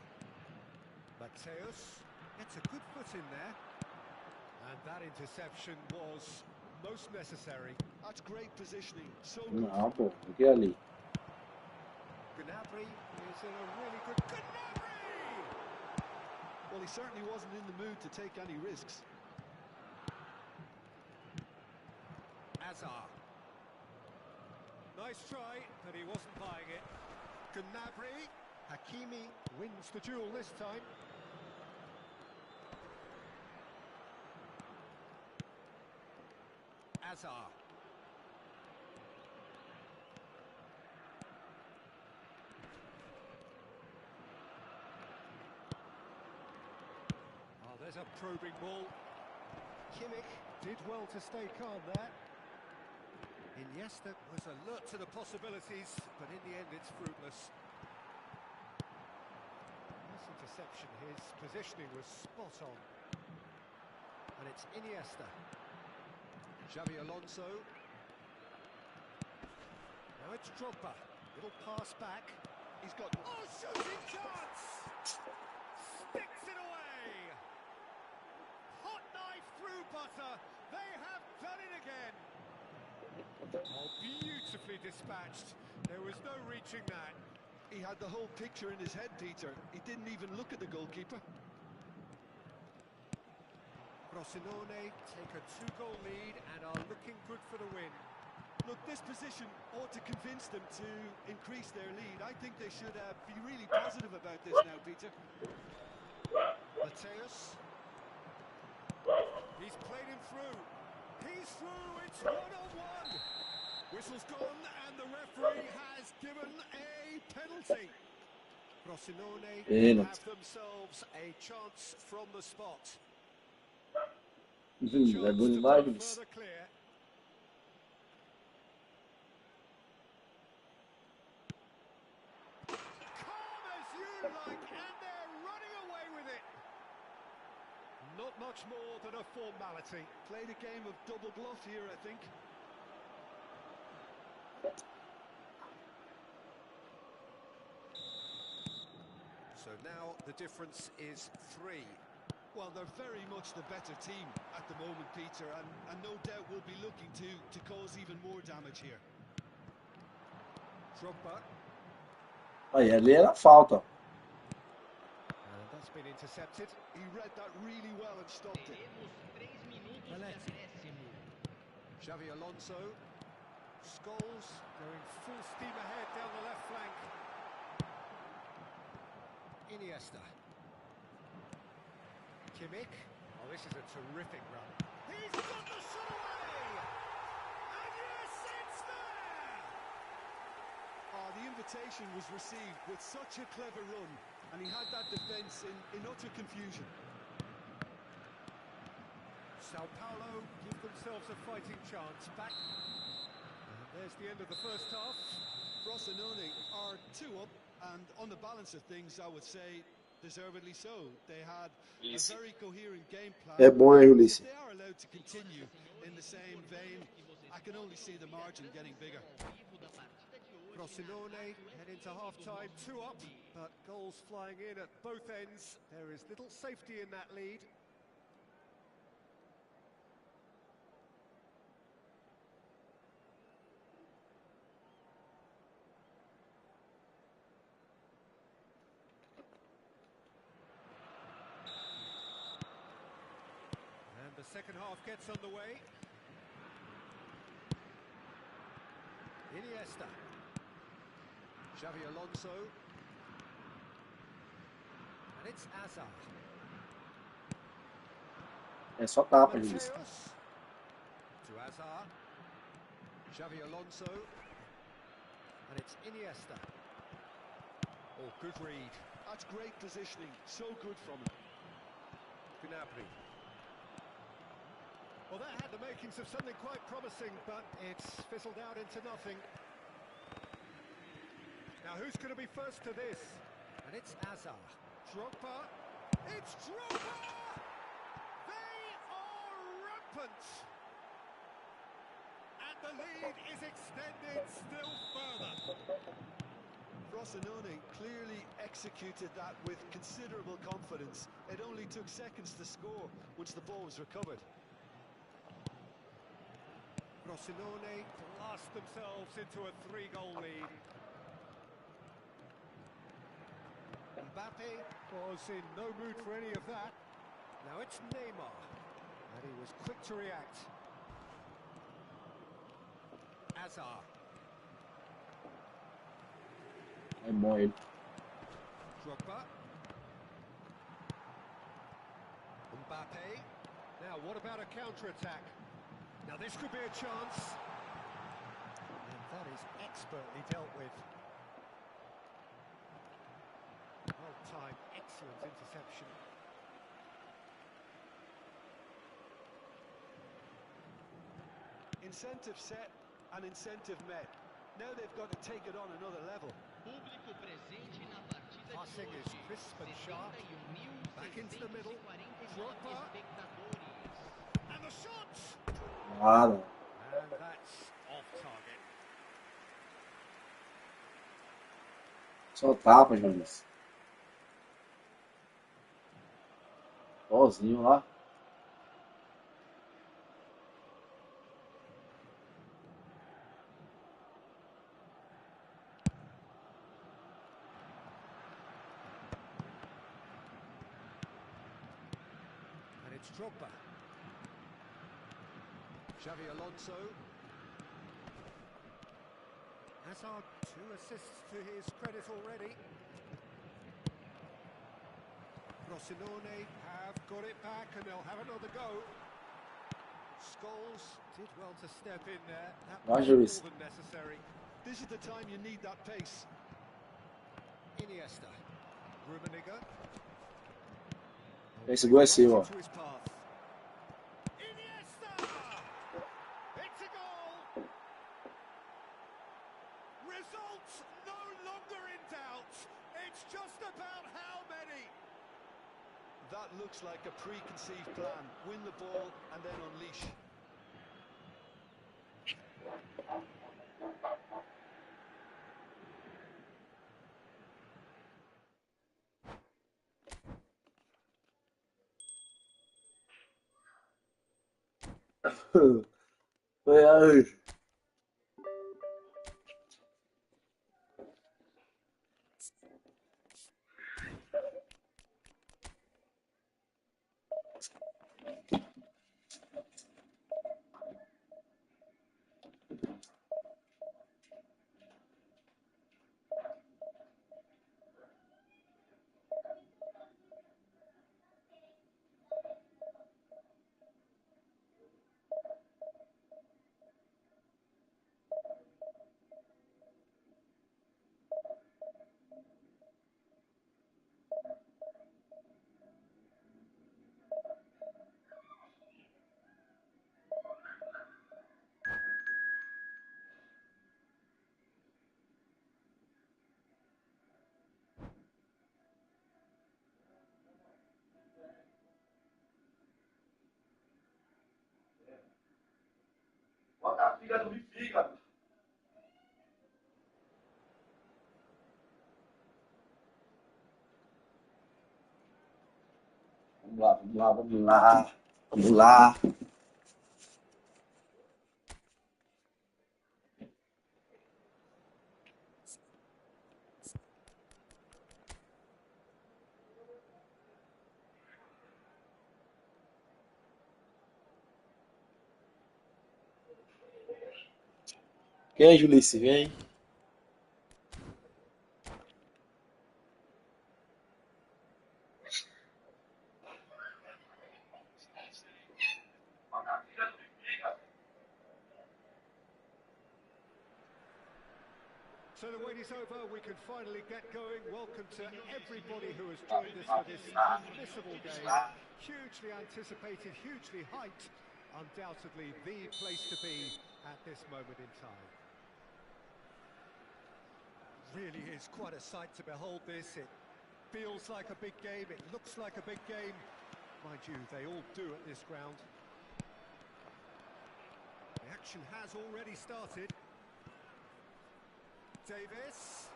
Mateus. Gets a good foot in there. And that interception was most necessary. That's great positioning. So good. Não, pô, fiquei ali. Gnabry is in a really good... Gnabry! Well, he certainly wasn't in the mood to take any risks. Azar. Nice try, but he wasn't buying it. Gnabry. Hakimi wins the duel this time. Azar. Oh, there's a probing ball. Kimmich did well to stay calm there. Iniesta was alert to the possibilities, but in the end it's fruitless. This interception, his positioning was spot on. And it's Iniesta. Xavi Alonso. Now it's Drogba. Little pass back. He's got... Oh, shooting chance! Sticks it away! Hot knife through butter. They have done it again. Oh, beautifully dispatched. There was no reaching that. He had the whole picture in his head, Peter. He didn't even look at the goalkeeper. Rosinone take a 2-goal lead and are looking good for the win. Look, this position ought to convince them to increase their lead. I think they should be really positive about this now, Peter. Mateus. He's played him through. He's through. It's 1-on-1. Whistle's gone and the referee has given a penalty. Rosinone have themselves a chance from the spot. É bom demais, Vinícius. Further clear. Calm as you like, and they're running away with it. Not much more than a formality. Played a game of double bluff here, I think. So now the difference is 3. Well, they're very much the better team at the moment, Peter, and no doubt will be looking to cause even more damage here. Drogba. Aí, ali era falta. Ó. And that's been intercepted. He read that really well and stopped it. Xavi Alonso. Scholes going full steam ahead down the left flank. Iniesta. Kimmich. Oh, this is a terrific run. He's got the shot away! And yes, it's there! Oh, the invitation was received with such a clever run, and he had that defence in utter confusion. Sao Paulo give themselves a fighting chance. Back. And there's the end of the first half. Frosinone are 2 up, and on the balance of things, I would say deservedly so. They had a very coherent game plan. É bom, hein, If Ulisses? they are allowed to continue in the same vein, I can only see the margin getting bigger. Frosinone head into half-time, 2 up, but goals flying in at both ends. There is little safety in that lead. And the second half gets underway. Iniesta. Xavi Alonso. And it's Hazard. É só tapa, Ulisses. Mateus. To Hazard. Xavi Alonso. And it's Iniesta. Oh, good read. That's great positioning, so good from him. Gnabry. Well, that had the makings of something quite promising, but it's fizzled out into nothing. Now, who's going to be first to this? And it's Hazard. Drogba. It's Drogba! They are rampant! And the lead is extended still further. Frosinone clearly executed that with considerable confidence. It only took seconds to score once the ball was recovered. Frosinone blast themselves into a 3-goal lead. Mbappe was in no mood for any of that. Now it's Neymar, and he was quick to react. Hazard. É bom ele. Drogba. Mbappe. Now, what about a counter-attack? Now, this could be a chance. And that is expertly dealt with. Well-timed, excellent interception. Incentive set and incentive met. Now they've got to take it on another level. Passing is crisp and sharp. Back into the middle. Drogba. And the shot! Nada. And that's off target. Só tapa, Ulisses. Sozinho lá. And it's Drogba. Xavi Alonso. Hazard, 2 assists to his credit already. Frosinone have got it back and they'll have another go. Scholes did well to step in there. That was more than necessary. This is the time you need that pace. Iniesta. Rummenigge. Esse gol é seu, ó. To his path. Iniesta! It's a goal! Results no longer in doubt. It's just about how many. That looks like a preconceived plan. Win the ball and then unleash. Ơi ơi. Bota a figa do fígado. Vamos lá, vamos lá, vamos lá. Vamos lá. Quem é Julice? Vem. So the wait is over, we can finally get going. Welcome to everybody who has joined us for this unmissable game. Hugely anticipated, hugely hyped. Undoubtedly the place to be at this moment in time. Really is quite a sight to behold this. It feels like a big game, it looks like a big game. Mind you, they all do at this ground. The action has already started. Davis.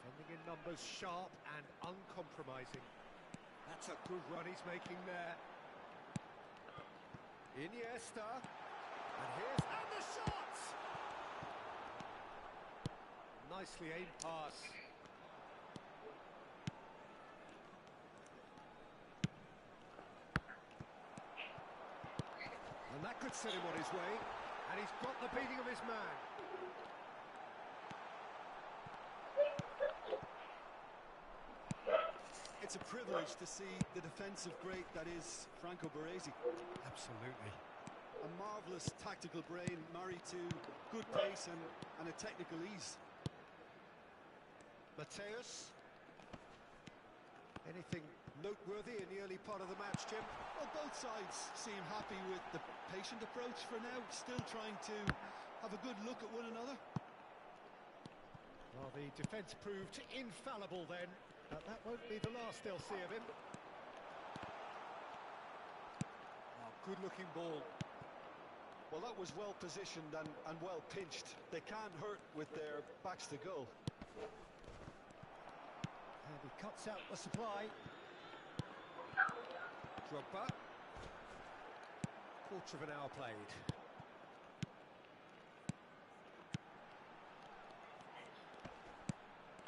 Defending in numbers, sharp and uncompromising. That's a good run he's making there. Iniesta. And the shot! Nicely aimed pass. And that could set him on his way, and he's got the beating of his man. It's a privilege to see the defensive great that is Franco Baresi. Absolutely. A marvellous tactical brain married to good pace and a technical ease. Mateus. Anything noteworthy in the early part of the match, Jim? Well, both sides seem happy with the patient approach for now, still trying to have a good look at one another. Well, the defence proved infallible then, but that won't be the last they'll see of him. Oh, good-looking ball. Well, that was well positioned and well pinched. They can't hurt with their backs to goal. And he cuts out the supply. Drogba. Quarter of an hour played.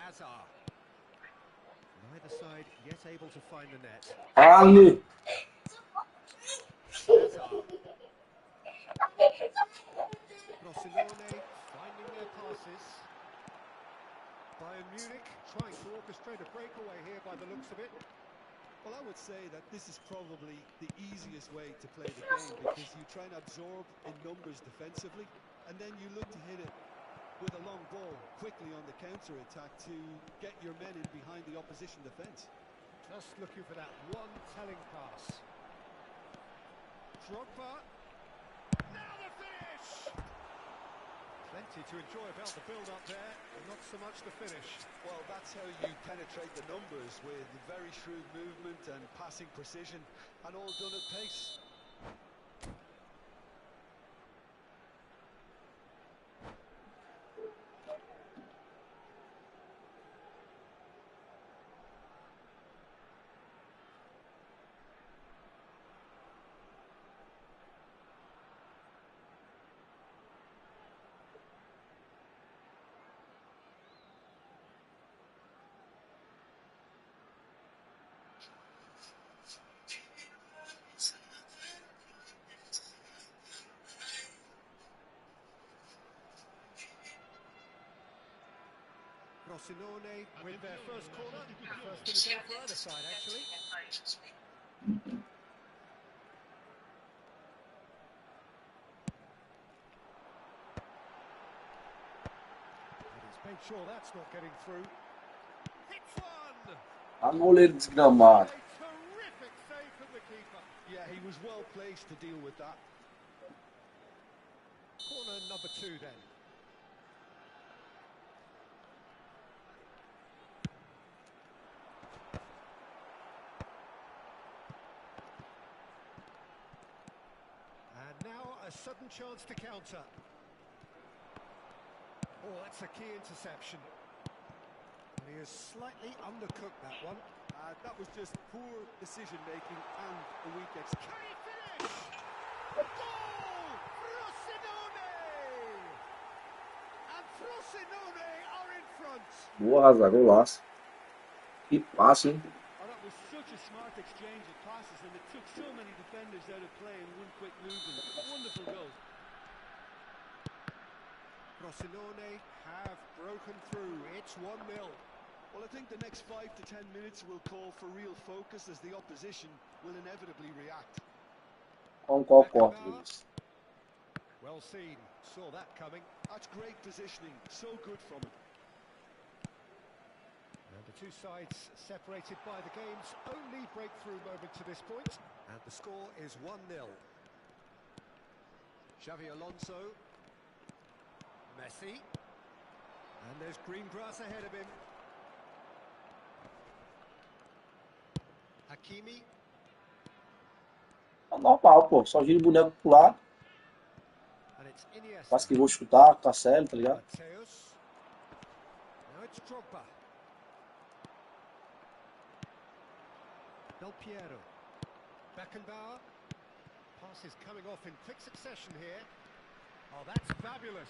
Azar. Neither side yet able to find the net. Ali. Azar. Rosinone finding their passes. Bayern Munich trying to orchestrate a breakaway here by the looks of it. Well, I would say that this is probably the easiest way to play the game because you try and absorb in numbers defensively and then you look to hit it with a long ball quickly on the counter-attack to get your men in behind the opposition defence. Just looking for that one telling pass. Drogba. Now the finish! Plenty to enjoy about the build-up there, not so much the finish. Well, that's how you penetrate the numbers, with very shrewd movement and passing precision, and all done at pace. Frosinone with their first corner. First in the day for either side, actually. Make sure that's not getting through. Hits one! A goleiro desgramado. A terrific save from the keeper. Yeah, he was well placed to deal with that. Corner number 2 then. And now a sudden chance to counter. Oh, that's a key interception. And he has slightly undercooked that one. That was just poor decision-making and a weak execution. Can he finish? Goal! Frosinone! And Frosinone are in front. Boa, Hazard, golaço. Que passe, hein? Oh, that was such a smart exchange of passes, and it took so many defenders out of play in one quick movement. Wonderful goal. Frosinone have broken through. It's 1-0. Well, I think the next 5 to 10 minutes will call for real focus as the opposition will inevitably react. Concordo, Luiz. Well seen. Saw that coming. That's great positioning. So good from him. And the two sides separated by the game's only breakthrough moment to this point. And the score is 1-0. Xavi Alonso. Messi. And there's green grass ahead of him. Hakimi. É normal, pô. Só gira o boneco pro lado. And it's Iniesta. Quase que vou chutar, Cancelo, tá ligado? Mateus. Now it's Drogba. Del Piero. Beckenbauer. Pass is coming off in quick succession here. Oh, that's fabulous.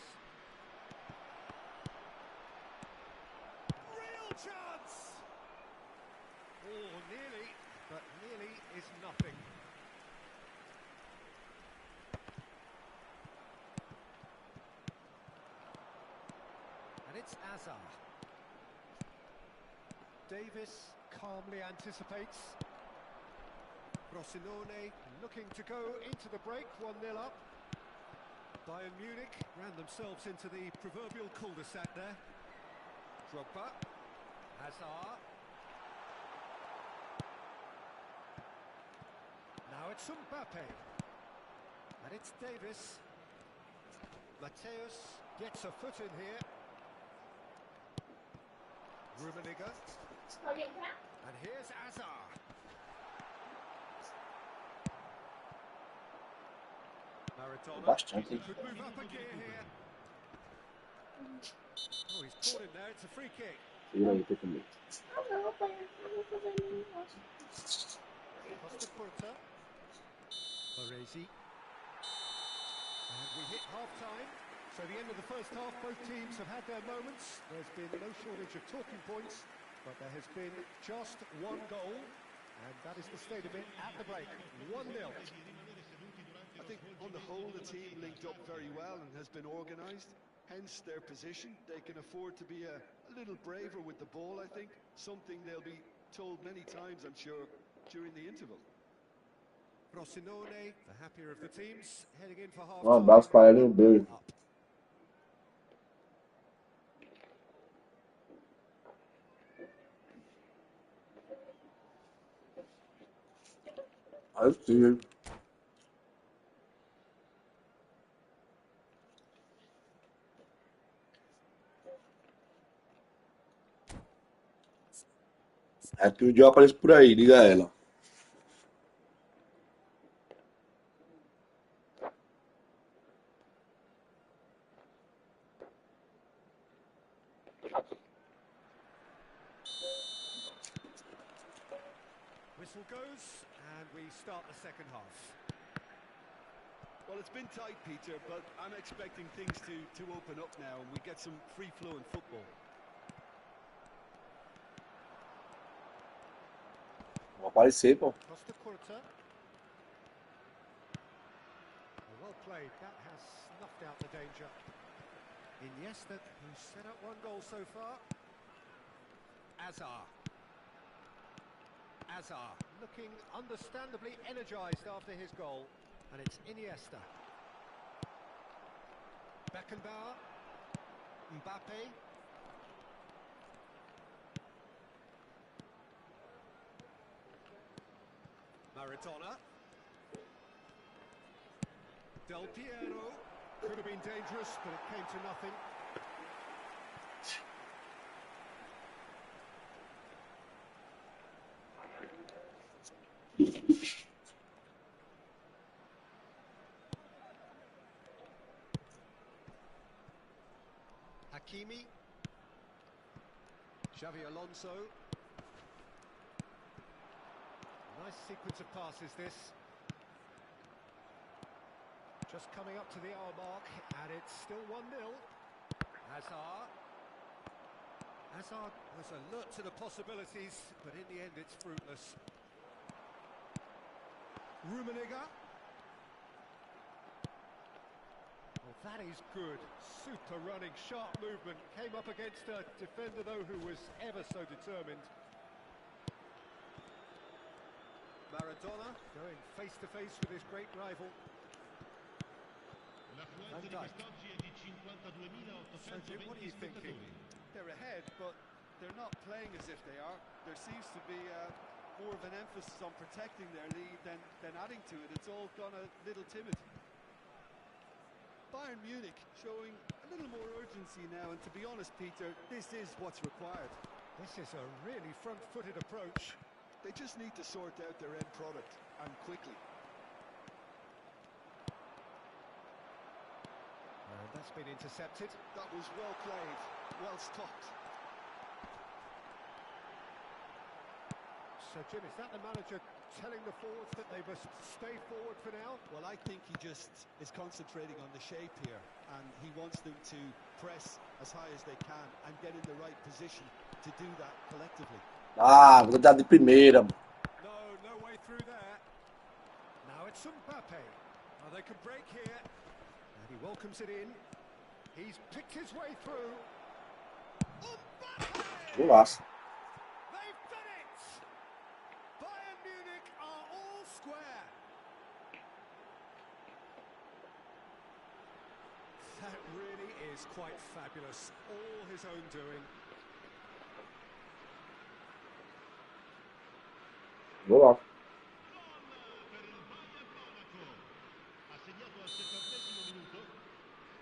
Real chance! Oh, nearly, but nearly is nothing. And it's Hazard. Davis calmly anticipates. Frosinone looking to go into the break, 1-0 up. Bayern Munich ran themselves into the proverbial cul-de-sac there. Drogba. Hazard. Now it's Mbappe. And it's Davis. Mateus gets a foot in here. Rummenigge. And here's Hazard. Maradona. Bastante, hein? Could move up a gear here. Oh, he's caught him there. It's a free kick. Vira aí, tô com medo. Costa Curta. Baresi. And we hit half-time. So the end of the first half, both teams have had their moments. There's been no shortage of talking points, but there has been just one goal, and that is the state of it at the break. 1-0. I think on the whole the team linked up very well and has been organised, hence their position. They can afford to be a little braver with the ball, I think, something they'll be told many times, I'm sure, during the interval. Frosinone, the happier of the teams, heading in for half-time. Um abraço pra ela e beijo. Aí sim, hein? É que um dia eu apareço por aí, liga ela. Whistle goes, and we start the second half. Well, it's been tight, Peter, but I'm expecting things to open up now and we get some free-flowing football. Vou aparecer, pô. Costa Curta. Well played. That has snuffed out the danger. Iniesta, who's set up one goal so far. Azar. Azar looking understandably energised after his goal. And it's Iniesta. Beckenbauer. Mbappe. Maradona. Del Piero. Could have been dangerous, but it came to nothing. Hakimi. Xavi Alonso. Nice sequence of passes this. Just coming up to the hour mark, and it's still 1-0. Hazard. Hazard was alert to the possibilities, but in the end it's fruitless. Rummenigge. Well, that is good. Super running, sharp movement. Came up against a defender, though, who was ever so determined. Maradona going face-to-face with his great rival. L'affluenza di quest'oggi è di 52.820 What are you thinking? spettatori. They're ahead, but they're not playing as if they are. There seems to be more of an emphasis on protecting their lead than adding to it. It's all gone a little timid. Bayern Munich showing a little more urgency now, and to be honest, Peter, this is what's required. This is a really front-footed approach. They just need to sort out their end product, and quickly. And that's been intercepted. That was well played, well stopped. So, Jim, is that the manager telling the forwards that they must stay forward for now? Well, I think he just is concentrating on the shape here, and he wants them to press as high as they can and get in the right position to do that collectively. Ah, vou dar de primeira. No way through there. Now it's Mbappe. Now they can break here. And he welcomes it in. He's picked his way through. Mbappe! Golaço. They've done it! Bayern Munich are all square. That really is quite fabulous. All his own doing. Golaço. Per il Bayern Monaco. Ha segnato al 70° minuto.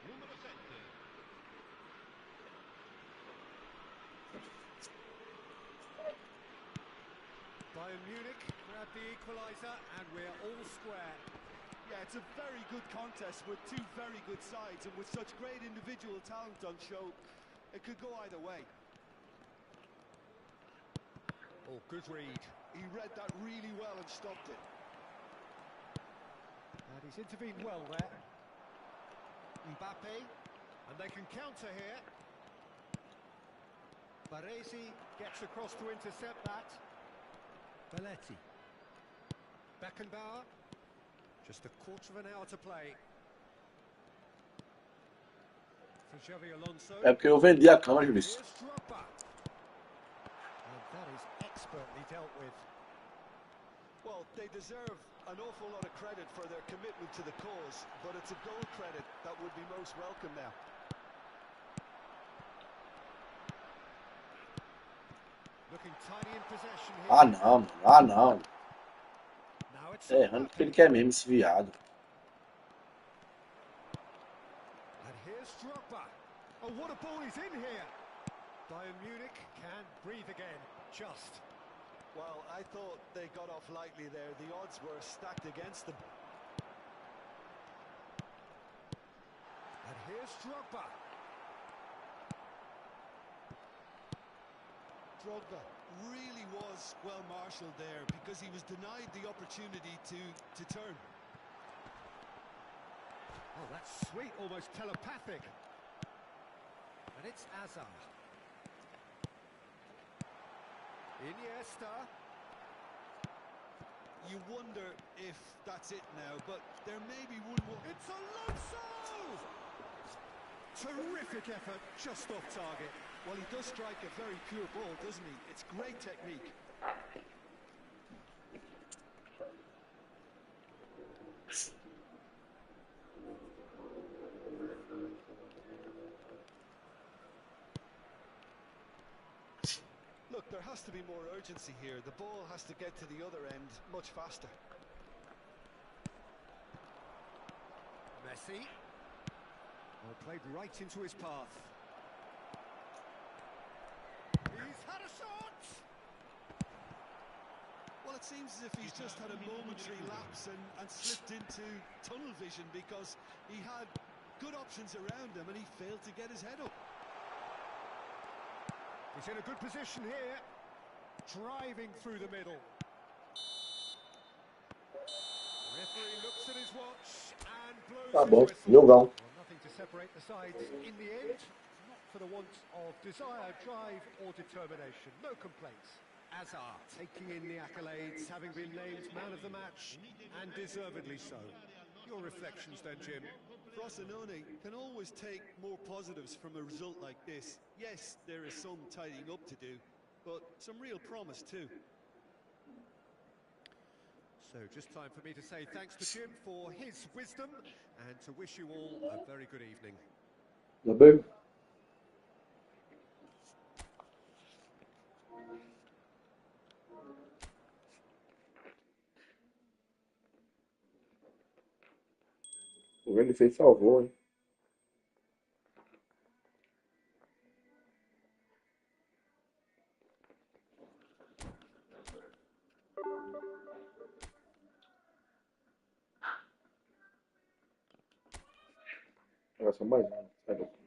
Numero 7. Bayern Munich grab the equaliser and we're all square. Yeah, it's a very good contest with two very good sides, and with such great individual talent on show, it could go either way. Oh, good read. He read that really well and stopped it. And he's intervened well there. Mbappe, and they can counter here. Baresi gets across to intercept that. Belletti. Beckenbauer. Just a quarter of an hour to play. For Xavi Alonso. É porque eu vendi a câmera, Juiz. Here's Drogba. And that is expertly dealt with. Well, they deserve an awful lot of credit for their commitment to the cause, but it's a goal credit that would be most welcome now. Looking tidy in possession here. Ah, não, mano. Ah, não. Now it's É errando porque ele quer mesmo, esse viado. And here's Drogba. Oh, what a ball he's in here. Bayern Munich can breathe again. Just. Well, I thought they got off lightly there. The odds were stacked against them. And here's Drogba. Drogba really was well marshalled there because he was denied the opportunity to turn. Oh, that's sweet, almost telepathic. And it's Azar. Iniesta. You wonder if that's it now, but there may be one more. It's Alonso! Terrific effort, just off target. Well, he does strike a very pure ball, doesn't he? It's great technique. Look, there has to be more urgency here. The ball has to get to the other end much faster. Messi. Well, played right into his path. He's had a shot! Well, it seems as if he's just had a momentary lapse and slipped into tunnel vision, because he had good options around him and he failed to get his head up. He's in a good position here. Driving through the middle. Referee looks at his watch and blows Tá his bom, whistle. jogão. Well, nothing to separate the sides in the end. Not for the want of desire, drive or determination. No complaints. Azar taking in the accolades, having been named man of the match, and deservedly so. Your reflections then, Jim? Frosinone can always take more positives from a result like this. Yes, there is some tidying up to do, but some real promise too. So just time for me to say thanks to Jim for his wisdom and to wish you all a very good evening. Tá bem? O ele fez salvou, hein? Agora só mais um. Sério.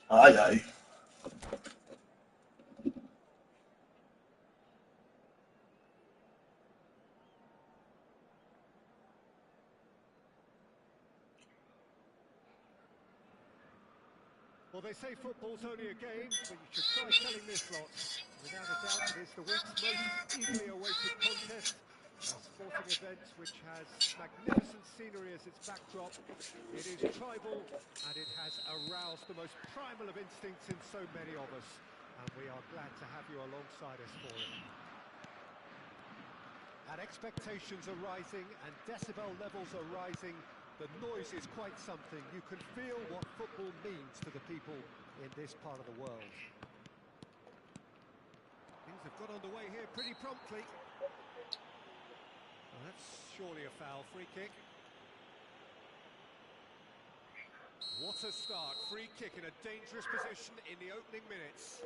Ai, ai. Well, they say football's only a game, but you should try selling this lot. Without a doubt, it is the week's most eagerly awaited contest. A sporting event which has magnificent scenery as its backdrop. It is tribal, and it has aroused the most primal of instincts in so many of us. And we are glad to have you alongside us for it. And expectations are rising, and decibel levels are rising. The noise is quite something. You can feel what football means to the people in this part of the world. Things have got underway here pretty promptly. Well, that's surely a foul. Free kick. What a start. Free kick in a dangerous position in the opening minutes.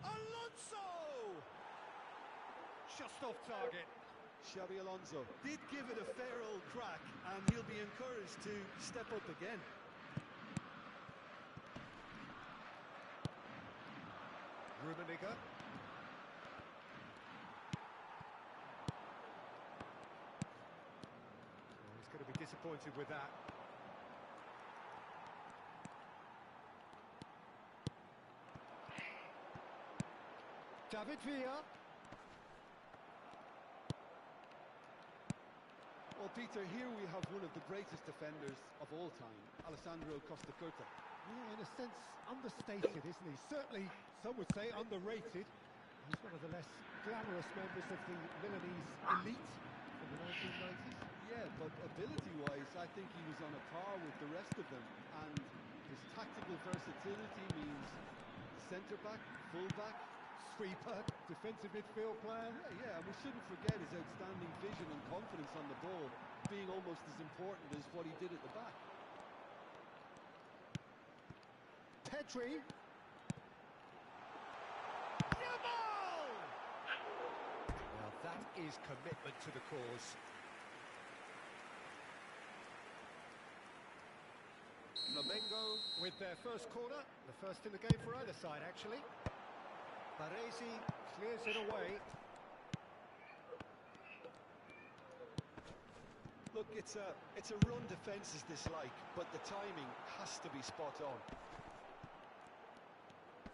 Alonso! Just off target. Xabi Alonso did give it a fair old crack, and he'll be encouraged to step up again. Rummenigge. Oh, he's going to be disappointed with that. David Villa. Well, Peter, here we have one of the greatest defenders of all time, Alessandro Costa Curta. Yeah, in a sense, understated, isn't he? Certainly, some would say underrated. He's one of the less glamorous members of the Milanese elite from the 1990s. Yeah, but ability-wise, I think he was on a par with the rest of them. And his tactical versatility means centre-back, full-back, Sweeper, defensive midfield player. Yeah, and we shouldn't forget his outstanding vision and confidence on the ball, being almost as important as what he did at the back. Pedri. Jamal! Now that is commitment to the cause. Flamengo with their first corner, the first in the game for either side, actually. Baresi clears it away. Look, it's a run defence's dislike, but the timing has to be spot on.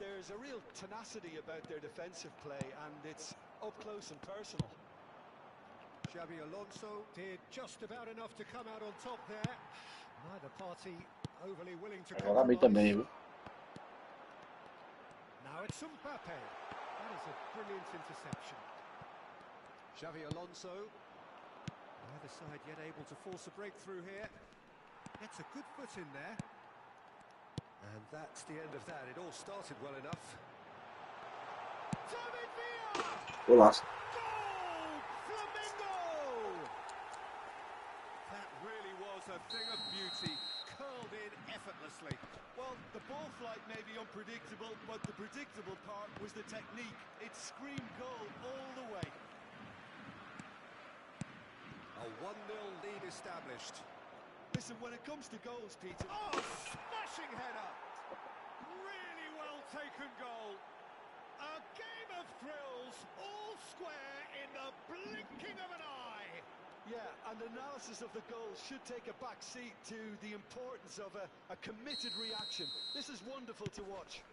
There's a real tenacity about their defensive play, and it's up close and personal. Xabi Alonso did just about enough to come out on top there. Neither party overly willing to Joga bem também, viu? Now it's Mbappe. That is a brilliant interception. Xabi Alonso. Neither side yet able to force a breakthrough here. Gets a good foot in there. And that's the end of that. It all started well enough. David Villa! Olá. Goal! Flamengo! That really was a thing of beauty. Curled in effortlessly. Well, the ball flight may be unpredictable, but the predictable part was the technique. It screamed goal all the way. A 1-0 lead established. Listen, when it comes to goals, Peter... Oh, smashing header! Really well taken goal. A game of thrills, all square in the blinking of an eye. Yeah, and analysis of the goal should take a back seat to the importance of a committed reaction. This is wonderful to watch.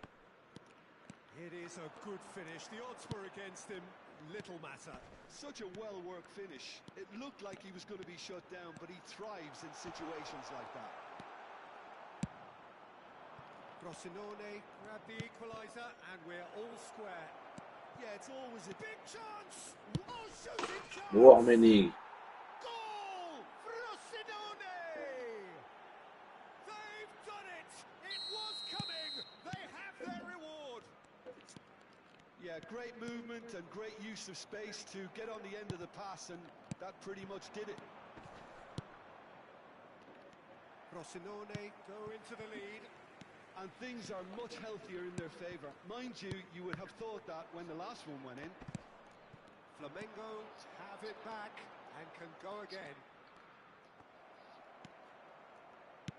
It is a good finish. The odds were against him. Little matter. Such a well-worked finish. It looked like he was going to be shut down, but he thrives in situations like that. Frosinone grabbed the equaliser, and we're all square. Yeah, it's always a Big chance! Oh, shooting chance! Boa, menino. Goal! Frosinone! They've done it! It was coming! They have their reward! Yeah, great movement and great use of space to get on the end of the pass, and that pretty much did it. Frosinone go into the lead. And things are much healthier in their favour. Mind you, you would have thought that when the last one went in. Flamengo have it back and can go again.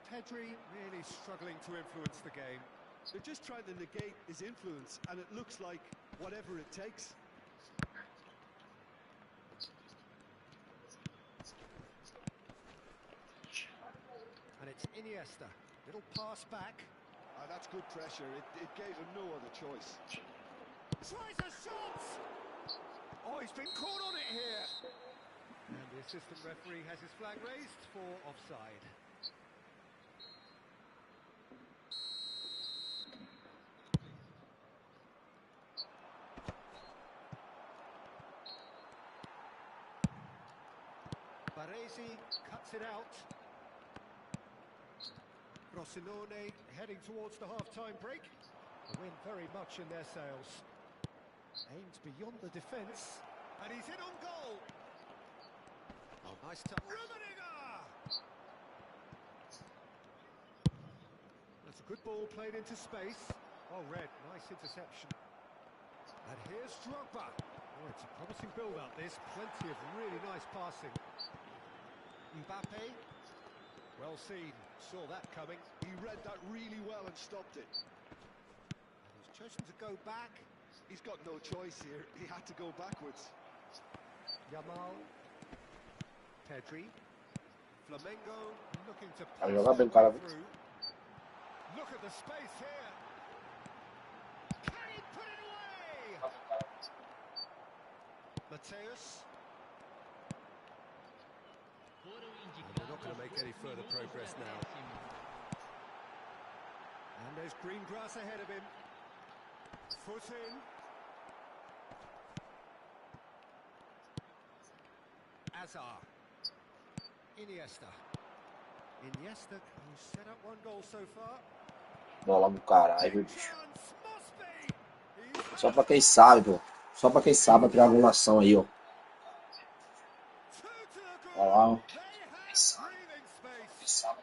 Pedri really struggling to influence the game. They're just trying to negate his influence, and it looks like whatever it takes. And it's Iniesta. Little pass back. That's good pressure. It gave him no other choice. Tries a shot! Oh, he's been caught on it here. And the assistant referee has his flag raised for offside. Baresi cuts it out. Frosinone heading towards the half-time break. The wind very much in their sails. Aimed beyond the defence, and he's in on goal. Oh, nice touch. That's a good ball played into space. Oh, Red, nice interception. And here's Drogba. Oh, it's a promising build-up, this. Plenty of really nice passing. Mbappe. Well seen. Saw that coming. He read that really well and stopped it. And he's chosen to go back. He's got no choice here. He had to go backwards. Yamal. Pedri. Flamengo looking to Vai pass jogar bem, their cara. way through. Look at the space here. Can he put it away? Mateus. They're not going to make any further progress now. And there's green grass ahead of him. Foot in. Azar. Iniesta. Iniesta, who's set up one goal so far. Bola do caralho, bicho. Chance must be. Só pra quem sabe, pô. Só pra quem sabe a triangulação aí, ó. Olha lá, ó. Quem sabe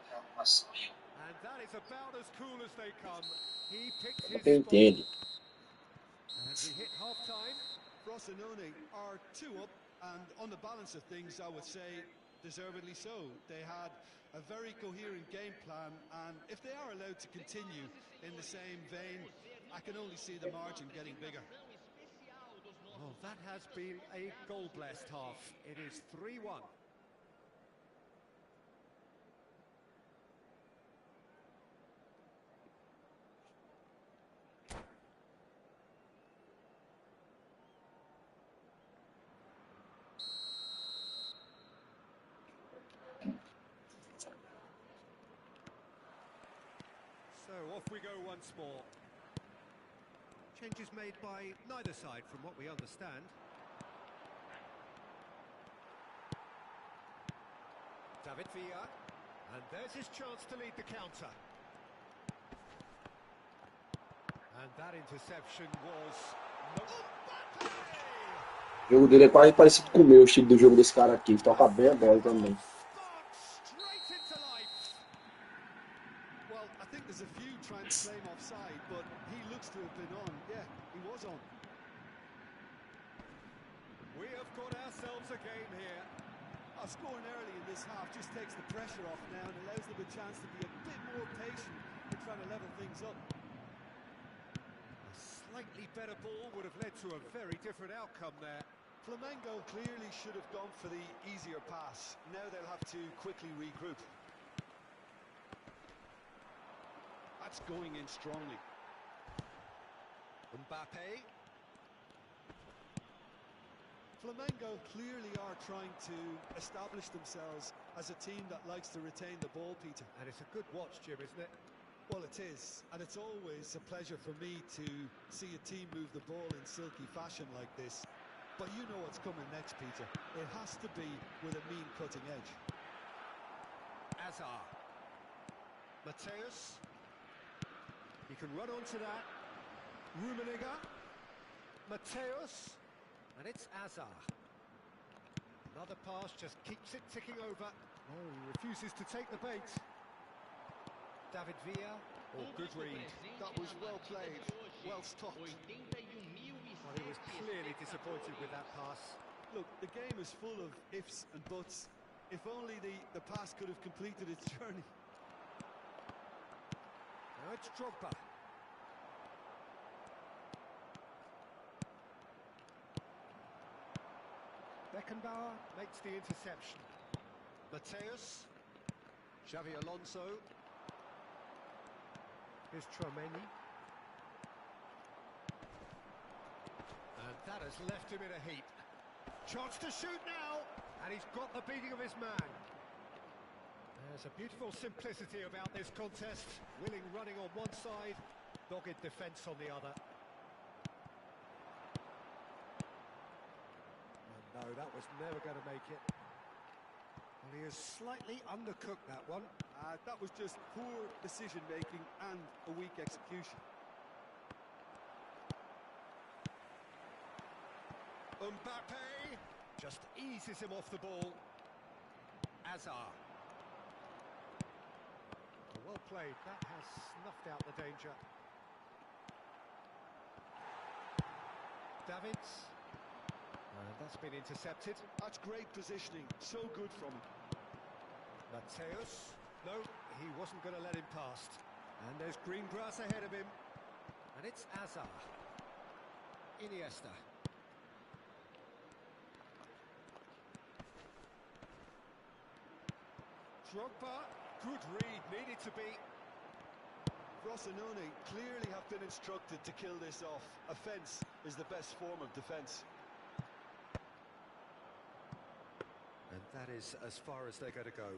a triangulação aí, ó. And that is about as cool as they come. He picked Só pra his quem spot. entende. And we hit half-time. Frosinone are 2 up, and on the balance of things, I would say deservedly so. They had a very coherent game plan, and if they are allowed to continue in the same vein, I can only see the margin getting bigger. Oh, that has been a goal-blessed half. It is 3-1. So off we go once more. Changes made by neither side from what we understand. David Villa. And there's his chance to lead the counter. And that interception was... O jogo dele é quase parecido com o meu, o estilo do jogo desse cara aqui. Ele toca bem a bola também. Straight into life. Well, I think there's a few trying to claim offside, but he looks to have been on. Yeah, he was on. We have got ourselves a game here. Scoring early in this half just takes the pressure off now and allows them a chance to be a bit more patient in trying to level things up. A slightly better ball would have led to a very different outcome there. Flamengo clearly should have gone for the easier pass. Now they'll have to quickly regroup. That's going in strongly. Mbappe. Flamengo clearly are trying to establish themselves as a team that likes to retain the ball, Peter. And it's a good watch, Jim, isn't it? Well, it is, and it's always a pleasure for me to see a team move the ball in silky fashion like this. But you know what's coming next, Peter. It has to be with a mean cutting edge. Azar. Mateus. He can run onto that. Rummenigge. Mateus. And it's Azar. Another pass just keeps it ticking over. Oh, he refuses to take the bait. David Villa. Oh, good read. That was well played, well stopped. Well, he was clearly disappointed with that pass. Look, the game is full of ifs and buts. If only the pass could have completed its journey. Now it's Drogba. Beckenbauer makes the interception. Mateus. Xavi Alonso. Here's Tromeni. And that has left him in a heap. Chance to shoot now, and he's got the beating of his man. There's a beautiful simplicity about this contest. Willing running on one side, dogged defence on the other. And no, that was never going to make it. Well, he has slightly undercooked that one. That was just poor decision-making and a weak execution. Mbappe just eases him off the ball. Azar. Well played, that has snuffed out the danger. Davids. And that's been intercepted. That's great positioning, so good from him. Mateus. No, he wasn't going to let him past. And there's green grass ahead of him. And it's Azar. Iniesta. Drogba, good read, needed to be. Frosinone clearly have been instructed to kill this off. Offence is the best form of defence. And that is as far as they're going to go.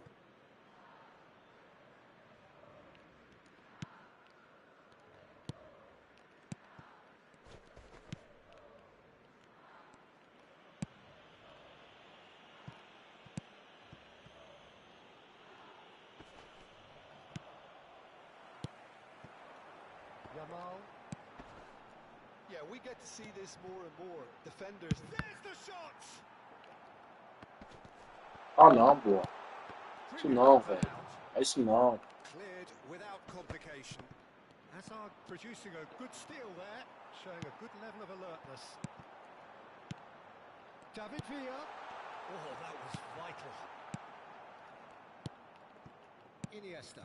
Yamal. Yeah, we get to see this more and more. Defenders. There's the shot! Ah, não, pô. Isso não, velho. É isso não. Cleared without complication. Hazard producing a good steal there, showing a good level of alertness. David Villa. Oh, that was vital. Iniesta.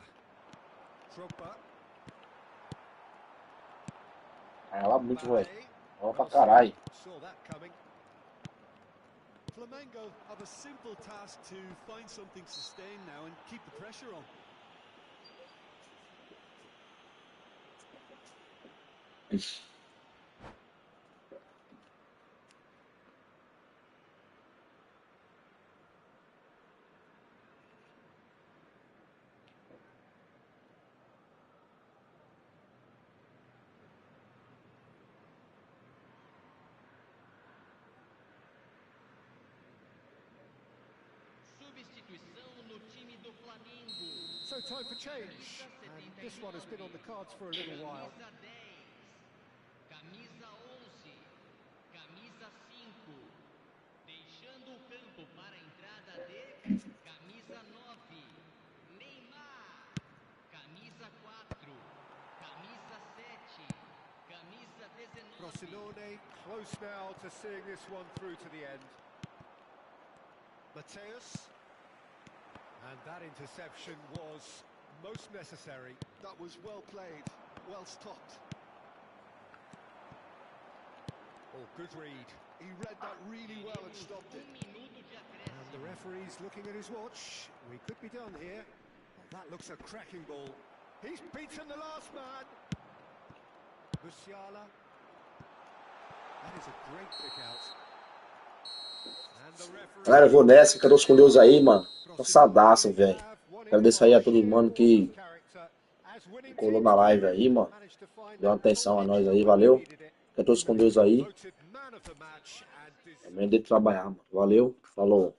Drogba. Ela muito, velho. Ela pra caralho. Saw that coming. Flamengo have a simple task to find something sustained now and keep the pressure on. So time for change, and this one has been on the cards for a little while. Camisa 11, camisa 5, deixando o campo para a entrada de camisa 9, Neymar, camisa 4, camisa 7, camisa 19. Frosinone close now to seeing this one through to the end. Mateus. And that interception was most necessary. That was well played, well stopped. Oh, good read. He read that really well and stopped it. And the referee's looking at his watch. We could be done here. Well, that looks a cracking ball. He's beaten the last man. W.S.UCHÅA. That is a great kick out. And the referee... Galera, eu vou nessa. Fica todos com Deus aí, mano. Cansadaço, velho. Agradeço aí a todo mundo que colou na live aí, mano. Deu uma atenção a nós aí, valeu. Fica todos com Deus aí. Amanhã de trabalhar, mano. Valeu, falou.